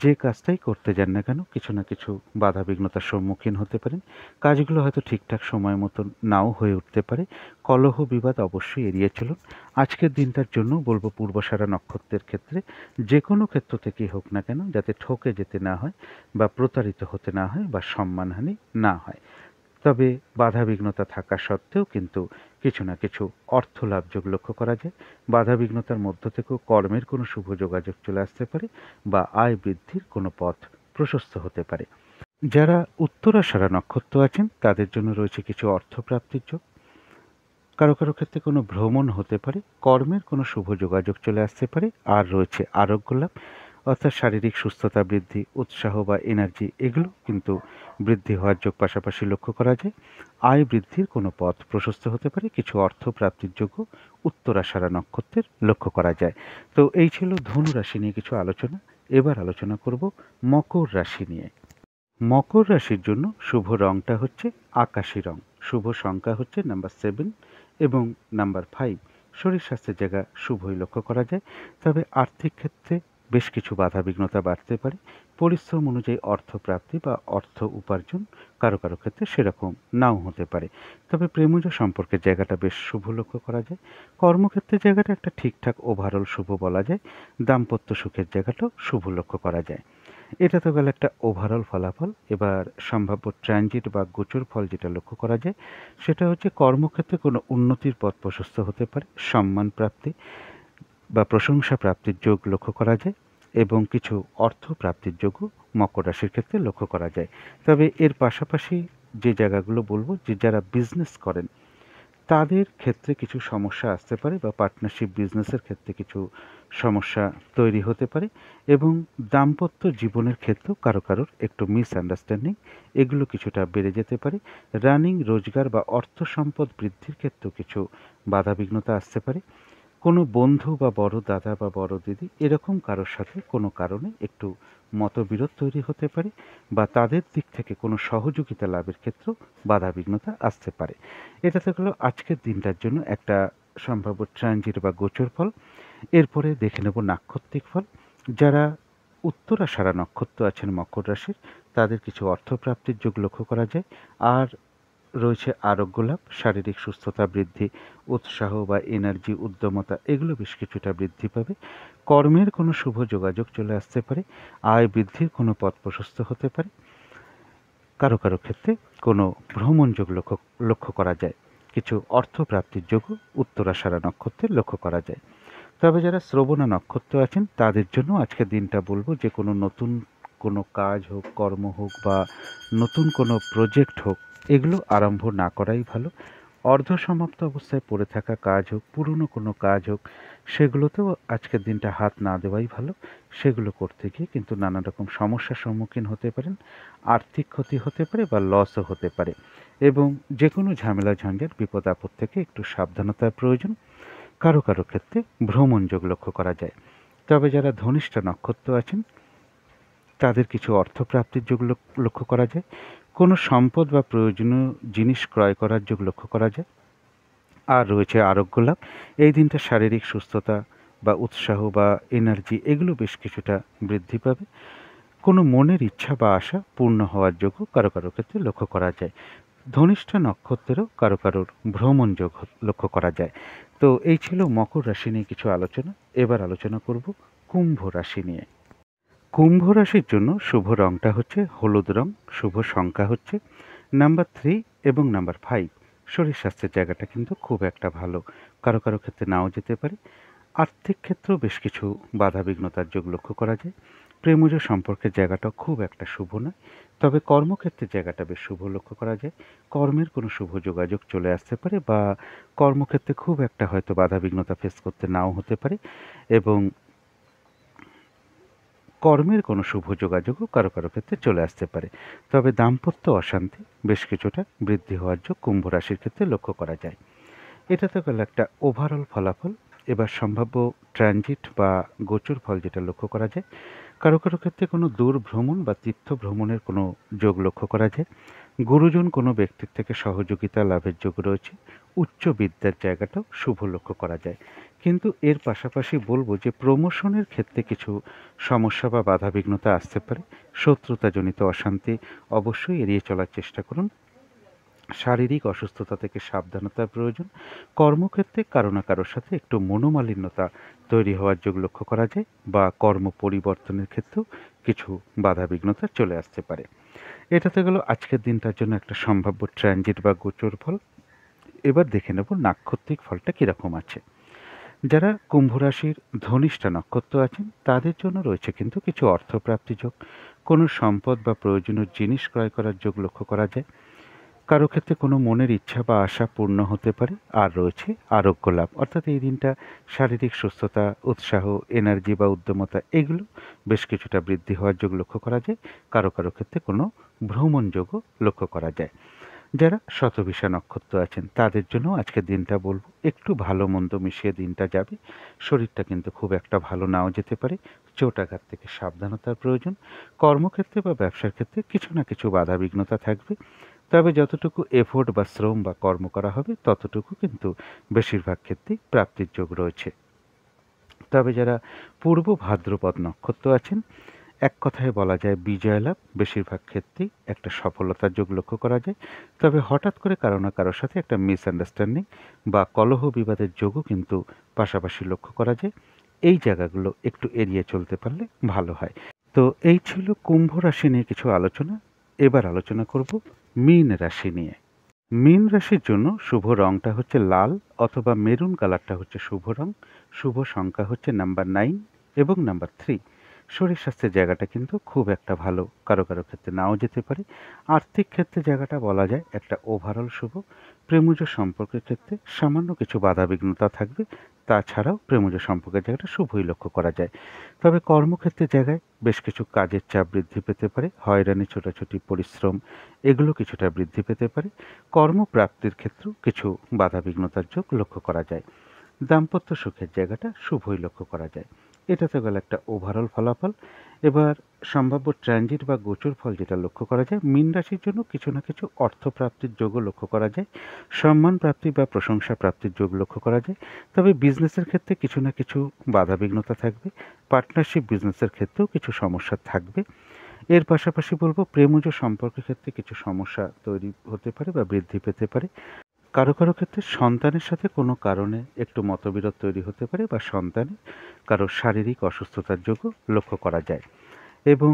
যে কাজটাই করতে যান না কেন কিছু না কিছু বাধাবিঘ্নতার সম্মুখীন হতে পারেন। কাজগুলো হয়তো ঠিকঠাক সময় মতো নাও হয়ে উঠতে পারে। কলহ বিবাদ অবশ্যই এড়িয়ে চলুন। আজকের দিনটার জন্য বলবো পূর্বাষাঢ়া নক্ষত্রের ক্ষেত্রে যে কোনো ক্ষেত্র থেকেই হোক না কেন যাতে ঠকে যেতে না হয় বা প্রতারিত হতে না হয় বা সম্মানহানি না হয়। তবে বাধাবিঘ্নতা থাকা সত্ত্বেও কিন্তু কিছু না কিছু অর্থলাভ যোগ লক্ষ্য করা যায়। বাধাবিঘ্নতার মধ্য থেকেও কর্মের কোনো শুভ যোগাযোগ চলে আসতে পারে বা আয় বৃদ্ধির কোনো পথ প্রশস্ত হতে পারে। যারা উত্তরাষাঢ়া নক্ষত্র আছেন তাদের জন্য রয়েছে কিছু অর্থপ্রাপ্তির যোগ। কারো কারো ক্ষেত্রে কোনো ভ্রমণ হতে পারে। কর্মের কোনো শুভ যোগাযোগ চলে আসতে পারে। আর রয়েছে আরোগ্য লাভ, অর্থাৎ শারীরিক সুস্থতা বৃদ্ধি, উৎসাহ বা এনার্জি এগুলো কিন্তু বৃদ্ধি হওয়ার যোগ পাশাপাশি লক্ষ্য করা যায়। আয় বৃদ্ধির কোনো পথ প্রশস্ত হতে পারে। কিছু অর্থ প্রাপ্তির যোগ্য উত্তরাষাঢ়া নক্ষত্রের লক্ষ্য করা যায়। তো এই ছিল ধনু রাশি নিয়ে কিছু আলোচনা। এবার আলোচনা করব মকর রাশি নিয়ে। মকর রাশির জন্য শুভ রংটা হচ্ছে আকাশি রং। শুভ সংখ্যা হচ্ছে নাম্বার 7 এবং নাম্বার 5। শরীর স্বাস্থ্যের জায়গা শুভই লক্ষ্য করা যায়। তবে আর্থিক ক্ষেত্রে বেশ কিছু বাধাবিঘ্নতা বাড়তে পারে। পরিশ্রম অনুযায়ী অর্থপ্রাপ্তি বা অর্থ উপার্জন কারো কারো ক্ষেত্রে সেরকম নাও হতে পারে। তবে প্রেমজ সম্পর্কের জায়গাটা বেশ শুভ লক্ষ্য করা যায়। কর্মক্ষেত্রের জায়গাটা একটা ঠিকঠাক ওভারঅল শুভ বলা যায়। দাম্পত্য সুখের জায়গাটাও শুভ লক্ষ্য করা যায়। এটা তো গেল একটা ওভারঅল ফলাফল। এবার সম্ভাব্য ট্রানজিট বা গোচর ফল যেটা লক্ষ্য করা যায় সেটা হচ্ছে কর্মক্ষেত্রে কোনো উন্নতির পথ প্রশস্ত হতে পারে। সম্মান প্রাপ্তি বা প্রশংসা প্রাপ্তির যোগ লক্ষ্য করা যায় এবং কিছু অর্থ প্রাপ্তির যোগ্য মকর রাশির ক্ষেত্রে লক্ষ্য করা যায়। তবে এর পাশাপাশি যে জায়গাগুলো বলব, যে যারা বিজনেস করেন তাদের ক্ষেত্রে কিছু সমস্যা আসতে পারে বা পার্টনারশিপ বিজনেসের ক্ষেত্রে কিছু সমস্যা তৈরি হতে পারে, এবং দাম্পত্য জীবনের ক্ষেত্রেও কারো কারোর একটু মিসআন্ডারস্ট্যান্ডিং এগুলো কিছুটা বেড়ে যেতে পারে। রানিং রোজগার বা অর্থ সম্পদ বৃদ্ধির ক্ষেত্রেও কিছু বাধাবিঘ্নতা আসতে পারে। কোনো বন্ধু বা বড় দাদা বা বড় দিদি এরকম কারোর সাথে কোনো কারণে একটু মতবিরোধ তৈরি হতে পারে, বা তাদের দিক থেকে কোনো সহযোগিতা লাভের ক্ষেত্রেও বাধাবিঘ্নতা আসতে পারে। এটা তো গেল আজকের দিনটার জন্য একটা সম্ভাব্য ট্রানজিট বা গোচর ফল। এরপরে দেখে নেব নাক্ষত্রিক ফল। যারা উত্তরাষাঢ়া নক্ষত্র আছেন মকর রাশির, তাদের কিছু অর্থপ্রাপ্তির যোগ লক্ষ্য করা যায়। আর রয়েছে আরোগ্য লাভ, শারীরিক সুস্থতা বৃদ্ধি, উৎসাহ বা এনার্জি, উদ্যমতা এগুলো বেশ কিছুটা বৃদ্ধি পাবে। কর্মের কোনো শুভ যোগাযোগ চলে আসতে পারে। আয় বৃদ্ধির কোনো পথ প্রশস্ত হতে পারে। কারো কারো ক্ষেত্রে কোনো ভ্রমণ যোগ লক্ষ্য করা যায়। কিছু অর্থ প্রাপ্তির যোগও উত্তরাষাঢ়া নক্ষত্রে লক্ষ্য করা যায়। তবে যারা শ্রবণা নক্ষত্র আছেন তাদের জন্য আজকের দিনটা বলবো যে কোনো নতুন কোনো কাজ হোক, কর্ম হোক বা নতুন কোনো প্রজেক্ট হোক, এগুলো আরম্ভ না করাই ভালো। অর্ধসমাপ্ত অবস্থায় পড়ে থাকা কাজ হোক, পুরনো কোনো কাজ হোক, সেগুলোতেও আজকের দিনটা হাত না দেওয়াই ভালো। সেগুলো করতে গিয়ে কিন্তু নানা রকম সমস্যার সম্মুখীন হতে পারেন। আর্থিক ক্ষতি হতে পারে বা লসও হতে পারে, এবং যে কোনো ঝামেলা ঝঞ্ঝাট বিপদ আপদ থেকে একটু সাবধানতার প্রয়োজন। কারো কারো ক্ষেত্রে ভ্রমণ যোগ লক্ষ্য করা যায়। তবে যারা ধনিষ্ঠা নক্ষত্র আছেন তাদের কিছু অর্থপ্রাপ্তির যোগ লক্ষ্য করা যায়। কোনো সম্পদ বা প্রয়োজনীয় জিনিস ক্রয় করার যোগ লক্ষ্য করা যায়। আর রয়েছে আরোগ্য লাভ। এই দিনটা শারীরিক সুস্থতা বা উৎসাহ বা এনার্জি এগুলো বেশ কিছুটা বৃদ্ধি পাবে। কোনো মনের ইচ্ছা বা আশা পূর্ণ হওয়ার যোগও কারো কারো ক্ষেত্রে লক্ষ্য করা যায়। ধনিষ্ঠা নক্ষত্রেরও কারো কারোর ভ্রমণ যোগ লক্ষ্য করা যায়। তো এই ছিল মকর রাশি নিয়ে কিছু আলোচনা। এবার আলোচনা করব কুম্ভ রাশি নিয়ে। কুম্ভ রাশির জন্য শুভ রংটা হচ্ছে হলুদ রং, শুভ সংখ্যা হচ্ছে নাম্বার 3 এবং নাম্বার 5। শরীর স্বাস্থ্যের জায়গাটা কিন্তু খুব একটা ভালো, কারো কারো ক্ষেত্রে নাও যেতে পারে। আর্থিক ক্ষেত্রেও বেশ কিছু বাধাবিঘ্নতার যোগ লক্ষ্য করা যায়। প্রেমজ সম্পর্কের জায়গাটাও খুব একটা শুভ নয়। তবে কর্মক্ষেত্রের জায়গাটা বেশ শুভ লক্ষ্য করা যায়। কর্মের কোনো শুভ যোগাযোগ চলে আসতে পারে, বা কর্মক্ষেত্রে খুব একটা হয়তো বাধাবিঘ্নতা ফেস করতে নাও হতে পারে, এবং কর্মের কোনো শুভ যোগাযোগও কারো কারো ক্ষেত্রে চলে আসতে পারে। তবে দাম্পত্য অশান্তি বেশ কিছুটা বৃদ্ধি হওয়ার যোগ কুম্ভ রাশির ক্ষেত্রে লক্ষ্য করা যায়। এটা তো গেল একটা ওভারঅল ফলাফল। এবার সম্ভাব্য ট্রানজিট বা গোচর ফল যেটা লক্ষ্য করা যায়, কারো কারো ক্ষেত্রে কোনো দূর ভ্রমণ বা তীর্থ ভ্রমণের কোনো যোগ লক্ষ্য করা যায়। গুরুজন কোনো ব্যক্তির থেকে সহযোগিতা লাভের যোগ রয়েছে। উচ্চ বিদ্যার জায়গাটাও শুভ লক্ষ্য করা যায়। কিন্তু এর পাশাপাশি বলবো যে প্রমোশনের ক্ষেত্রে কিছু সমস্যা বা বাধাবিঘ্নতা আসতে পারে। শত্রুতাজনিত অশান্তি অবশ্যই এড়িয়ে চলার চেষ্টা করুন। শারীরিক অসুস্থতা থেকে সাবধানতার প্রয়োজন। কর্মক্ষেত্রে কারো না কারোর সাথে একটু মনোমালিন্যতা তৈরি হওয়ার যোগ লক্ষ্য করা যায়, বা কর্ম পরিবর্তনের ক্ষেত্রেও কিছু বাধাবিঘ্নতা চলে আসতে পারে। এটাতে গেল আজকের দিনটার জন্য একটা সম্ভাব্য ট্রানজিট বা গোচর ফল। এবার দেখে নেব নাক্ষত্রিক ফলটা কীরকম আছে। যারা কুম্ভ রাশির ধনিষ্ঠা নক্ষত্র আছেন তাদের জন্য রয়েছে কিন্তু কিছু অর্থপ্রাপ্তি যোগ। কোনো সম্পদ বা প্রয়োজনীয় জিনিস ক্রয় করার যোগ লক্ষ্য করা যায়। কারো ক্ষেত্রে কোনো মনের ইচ্ছা বা আশা পূর্ণ হতে পারে। আর রয়েছে আরোগ্য লাভ, অর্থাৎ এই দিনটা শারীরিক সুস্থতা, উৎসাহ, এনার্জি বা উদ্যমতা এগুলো বেশ কিছুটা বৃদ্ধি হওয়ার যোগ লক্ষ্য করা যায়। কারো কারো ক্ষেত্রে কোনো ভ্রমণ যোগও লক্ষ্য করা যায়। যারা শতভিষা নক্ষত্র আছেন তাদের জন্য আজকের দিনটা বলবো একটু ভালো মন্দ মিশিয়ে দিনটা যাবে। শরীরটা কিন্তু খুব একটা ভালো নাও যেতে পারে। চোটাঘাত থেকে সাবধানতার প্রয়োজন। কর্মক্ষেত্রে বা ব্যবসার ক্ষেত্রে কিছু না কিছু বাধাবিঘ্নতা থাকবে। তবে যতটুকু এফোর্ট বা শ্রম বা কর্ম করা হবে ততটুকু কিন্তু বেশিরভাগ ক্ষেত্রেই প্রাপ্তির যোগ রয়েছে। তবে যারা পূর্ব ভাদ্রপদ নক্ষত্র আছেন, এক কথায় বলা যায় বিজয় লাভ বেশিরভাগ ক্ষেত্রেই একটা সফলতার যোগ লক্ষ্য করা যায়। তবে হঠাৎ করে কারো না কারোর সাথে একটা মিসআন্ডারস্ট্যান্ডিং বা কলহ বিবাদের যোগও কিন্তু পাশাপাশি লক্ষ্য করা যায়। এই জায়গাগুলো একটু এড়িয়ে চলতে পারলে ভালো হয়। তো এই ছিল কুম্ভ রাশি নিয়ে কিছু আলোচনা। এবার আলোচনা করব মীন রাশি নিয়ে। মীন রাশির জন্য শুভ রংটা হচ্ছে লাল অথবা মেরুন কালারটা হচ্ছে শুভ রং। শুভ সংখ্যা হচ্ছে নাম্বার 9 এবং নাম্বার 3। শরীর স্বাস্থ্যের জায়গাটা কিন্তু খুব একটা ভালো, কারো কারো ক্ষেত্রে নাও যেতে পারে। আর্থিক ক্ষেত্রে জায়গাটা বলা যায় একটা ওভারঅল শুভ। প্রেমজ সম্পর্কের ক্ষেত্রে সামান্য কিছু বাধাবিঘ্নতা থাকবে, তাছাড়াও প্রেমজ সম্পর্কের জায়গাটা শুভই লক্ষ্য করা যায়। তবে কর্মক্ষেত্রের জায়গায় বেশ কিছু কাজের চাপ বৃদ্ধি পেতে পারে, হয়রানি, ছোটাছুটি, পরিশ্রম এগুলো কিছুটা বৃদ্ধি পেতে পারে। কর্মপ্রাপ্তির ক্ষেত্রেও কিছু বাধাবিঘ্নতার যোগ লক্ষ্য করা যায়। দাম্পত্য সুখের জায়গাটা শুভই লক্ষ্য করা যায়। এটা তো গেল একটা ওভারঅল ফলাফল। এবার সম্ভাব্য ট্রানজিট বা গোচর ফল যেটা লক্ষ্য করা যায়, মীন রাশির জন্য কিছু না কিছু অর্থপ্রাপ্তির যোগও লক্ষ্য করা যায়, সম্মান প্রাপ্তি বা প্রশংসা প্রাপ্তির যোগ লক্ষ্য করা যায়। তবে বিজনেসের ক্ষেত্রে কিছু না কিছু বাধাবিঘ্নতা থাকবে, পার্টনারশিপ বিজনেসের ক্ষেত্রেও কিছু সমস্যা থাকবে। এর পাশাপাশি বলবো প্রেমজ সম্পর্কের ক্ষেত্রে কিছু সমস্যা তৈরি হতে পারে বা বৃদ্ধি পেতে পারে। কারো কারো ক্ষেত্রে সন্তানের সাথে কোনো কারণে একটু মতবিরোধ তৈরি হতে পারে বা সন্তানের কারো শারীরিক অসুস্থতার যোগও লক্ষ্য করা যায়। এবং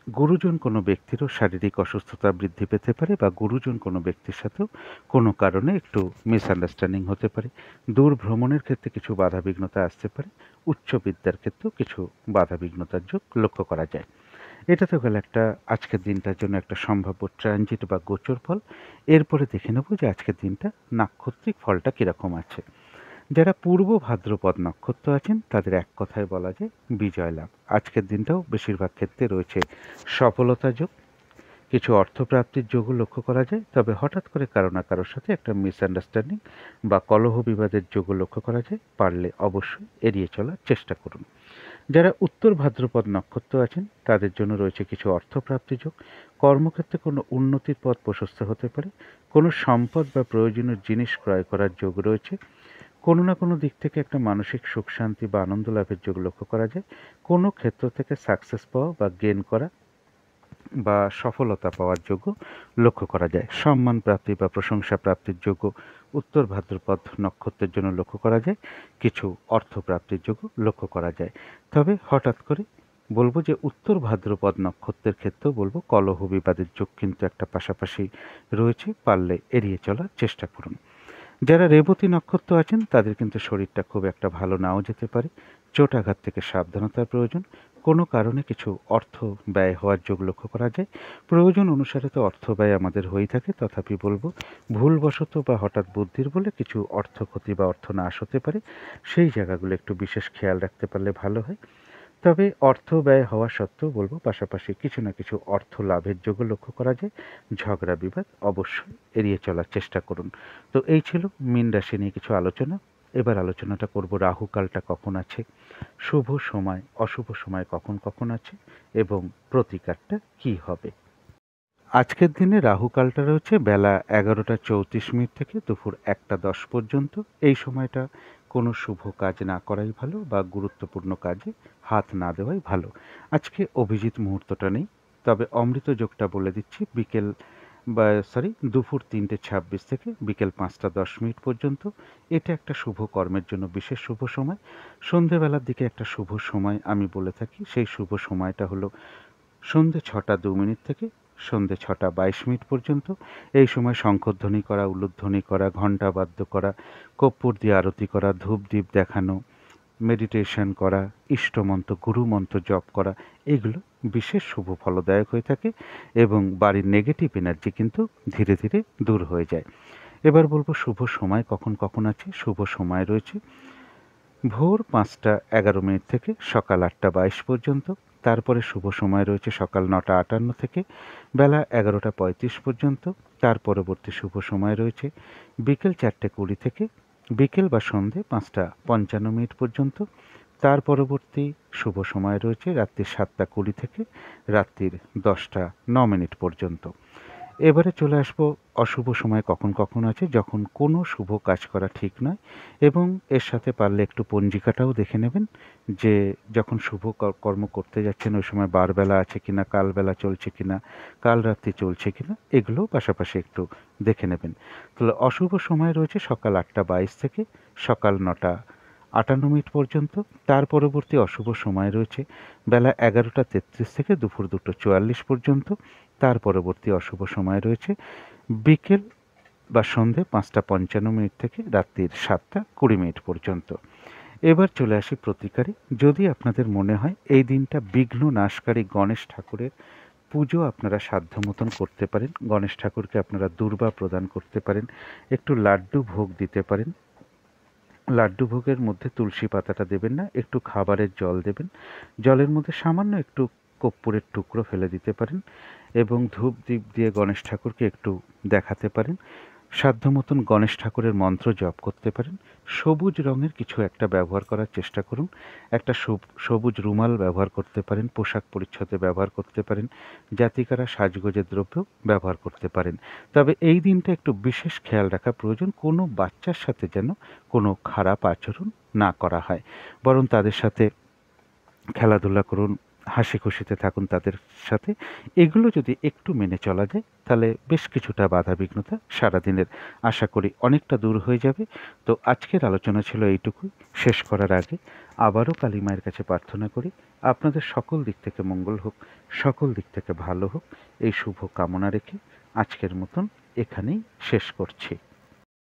গুরুজন কোনো ব্যক্তিরও শারীরিক অসুস্থতা বৃদ্ধি পেতে পারে বা গুরুজন কোনো ব্যক্তির সাথেও কোনো কারণে একটু মিসআন্ডারস্ট্যান্ডিং হতে পারে। দূর ভ্রমণের ক্ষেত্রে কিছু বাধাবিঘ্নতা আসতে পারে, উচ্চ বিদ্যার ক্ষেত্রেও কিছু বাধাবিঘ্নতার যোগ লক্ষ্য করা যায়। এটা তো গেল একটা আজকের দিনটার জন্য একটা সম্ভাব্য ট্রানজিট বা গোচর ফল। এরপরে দেখে নেব যে আজকের দিনটা নাক্ষত্রিক ফলটা কীরকম আছে। যারা পূর্ব ভাদ্রপদ নক্ষত্র আছেন তাদের এক কথায় বলা যায় বিজয় লাভ। আজকের দিনটাও বেশিরভাগ ক্ষেত্রে রয়েছে সফলতা যোগ, কিছু অর্থপ্রাপ্তির যোগও লক্ষ্য করা যায়। তবে হঠাৎ করে কারো না কারোর সাথে একটা মিসআন্ডারস্ট্যান্ডিং বা কলহ বিবাদের যোগও লক্ষ্য করা যায়, পারলে অবশ্যই এড়িয়ে চলার চেষ্টা করুন। যারা উত্তর ভাদ্রপদ নক্ষত্র আছেন তাদের জন্য রয়েছে কিছু অর্থপ্রাপ্তি যোগ, কর্মক্ষেত্রে কোনো উন্নতির পথ প্রশস্ত হতে পারে, কোনো সম্পদ বা প্রয়োজনীয় জিনিস ক্রয় করার যোগ রয়েছে, কোনো না কোনো দিক থেকে একটা মানসিক সুখ শান্তি বা আনন্দ লাভের যোগ লক্ষ্য করা যায়, কোনো ক্ষেত্র থেকে সাকসেস পাওয়া বা গেন করা বা সফলতা পাওয়ার যোগ্য লক্ষ্য করা যায়। সম্মান প্রাপ্তি বা প্রশংসা প্রাপ্তির যোগ্য উত্তর ভাদ্রপদ নক্ষত্রের জন্য লক্ষ্য করা যায়, কিছু অর্থপ্রাপ্তির যোগ্য লক্ষ্য করা যায়। তবে হঠাৎ করে বলবো যে উত্তর ভাদ্রপদ নক্ষত্রের ক্ষেত্রেও বলবো কলহ বিবাদের যোগ কিন্তু একটা পাশাপাশি রয়েছে, পারলে এড়িয়ে চলার চেষ্টা করুন। যারা রেবতী নক্ষত্র আছেন তাদের কিন্তু শরীরটা খুব একটা ভালো নাও যেতে পারে, চোটাঘাত থেকে সাবধানতার প্রয়োজন। কোনো কারণে কিছু অর্থ ব্যয় হওয়ার যোগ লক্ষ্য করা যায়। প্রয়োজন অনুসারে তো অর্থ ব্যয় আমাদের হয়েই থাকে, তথাপি বলবো ভুলবশত বা হঠাৎ বুদ্ধির বলে কিছু অর্থ ক্ষতি বা অর্থ নাশ হতে পারে, সেই জায়গাগুলো একটু বিশেষ খেয়াল রাখতে পারলে ভালো হয়। তবে অর্থ ব্যয় হওয়া সত্ত্বেও বলবো পাশাপাশি কিছু না কিছু অর্থ লাভের যোগও লক্ষ্য করা যায়। ঝগড়া বিবাদ অবশ্যই এড়িয়ে চলার চেষ্টা করুন। তো এই ছিল মীন রাশি নিয়ে কিছু আলোচনা। এবার আলোচনাটা করব রাহুকালটা কখন আছে, শুভ সময় অশুভ সময় কখন কখন আছে এবং প্রতিকারটা কি হবে। আজকের দিনে রাহুকালটা রয়েছে বেলা 11:34 থেকে দুপুর 1:10 পর্যন্ত। এই সময়টা কোনো শুভ কাজ না করাই ভালো বা গুরুত্বপূর্ণ কাজে হাত না দেওয়াই ভালো। আজকে অভিজিৎ মুহূর্তটা নেই, তবে অমৃত যোগটা বলে দিচ্ছি দুপুর 3:26 থেকে বিকেল 5:10 পর্যন্ত। এটা একটা শুভ কর্মের জন্য বিশেষ শুভ সময়। সন্ধেবেলার দিকে একটা শুভ সময় আমি বলে থাকি, সেই শুভ সময়টা হলো সন্ধে 6:02 থেকে সন্ধে 6:22 পর্যন্ত। এই সময় শঙ্খধ্বনি করা, উলুধ্বনি করা, ঘণ্টা বাদ্য করা, কর্পূর দিয়ে আরতি করা, ধূপ দ্বীপ দেখানো, মেডিটেশন করা, ইষ্টমন্ত্র গুরুমন্ত্র জপ করা, এগুলো বিশেষ শুভ ফলদায়ক হয়ে থাকে এবং বাড়ির নেগেটিভ এনার্জি কিন্তু ধীরে ধীরে দূর হয়ে যায়। এবার বলবো শুভ সময় কখন কখন আছে। শুভ সময় রয়েছে ভোর 5:11 থেকে সকাল 8:22 পর্যন্ত। তারপরে শুভ সময় রয়েছে সকাল 9:58 থেকে বেলা 11:35 পর্যন্ত। তার পরবর্তী শুভ সময় রয়েছে বিকেল 4:20 থেকে বিকেল বা সন্ধে 5:55 পর্যন্ত। তার পরবর্তী শুভ সময় রয়েছে রাত্রি 7:20 থেকে রাত্রির 10:09 পর্যন্ত। এবারে চলে আসবো অশুভ সময় কখন কখন আছে, যখন কোনো শুভ কাজ করা ঠিক নয়। এবং এর সাথে পারলে একটু পঞ্জিকাটাও দেখে নেবেন যে যখন শুভ কর্ম করতে যাচ্ছেন ওই সময় বারবেলা আছে কিনা, কালবেলা চলছে কিনা, কাল রাত্রি চলছে কিনা, এগুলোও পাশাপাশি একটু দেখে নেবেন। তাহলে অশুভ সময় রয়েছে সকাল 8:22 থেকে সকাল 9:58 পর্যন্ত। তার পরবর্তী অশুভ সময় রয়েছে বেলা 11:33 থেকে দুপুর 2:44 পর্যন্ত। তার পরবর্তী অশুভ সময় রয়েছে বিকেল বা সন্ধে 5:55 থেকে রাত্রির 7:20 পর্যন্ত। এবার চলে আসি প্রতিকারে। যদি আপনাদের মনে হয় এই দিনটা বিঘ্ন নাশকারী গণেশ ঠাকুরের পুজো আপনারা সাধ্য মতন করতে পারেন, গণেশ ঠাকুরকে আপনারা দূর্বা প্রদান করতে পারেন, একটু লাড্ডু ভোগ দিতে পারেন। লাড্ডু ভোগের মধ্যে তুলসী পাতাটা দেবেন না, একটু খাবারের জল দেবেন, জলের মধ্যে সামান্য একটু কর্পূরের টুকরো ফেলে দিতে পারেন এবং ধূপ দ্বীপ দিয়ে গণেশ ঠাকুরকে একটু দেখাতে পারেন। সাধ্য মতন গণেশ ঠাকুরের মন্ত্র জপ করতে পারেন। সবুজ রঙের কিছু একটা ব্যবহার করার চেষ্টা করুন। একটা সবুজ রুমাল ব্যবহার করতে পারেন, পোশাক পরিচ্ছদে ব্যবহার করতে পারেন, জাতিকারা সাজগোজের দ্রব্য ব্যবহার করতে পারেন। তবে এই দিনটা একটু বিশেষ খেয়াল রাখা প্রয়োজন, কোনো বাচ্চার সাথে যেন কোনো খারাপ আচরণ না করা হয়, বরং তাদের সাথে খেলাধুলা করুন, হাসি খুশিতে থাকুন তাদের সাথে। এগুলো যদি একটু মেনে চলা যায় তাহলে বেশ কিছুটা বাধাবিঘ্নতা সারাদিনের আশা করি অনেকটা দূর হয়ে যাবে। তো আজকের আলোচনা ছিল এইটুকুই। শেষ করার আগে আবারও কালী মায়ের কাছে প্রার্থনা করি আপনাদের সকল দিক থেকে মঙ্গল হোক, সকল দিক থেকে ভালো হোক, এই শুভ কামনা রেখে আজকের মতন এখানেই শেষ করছি।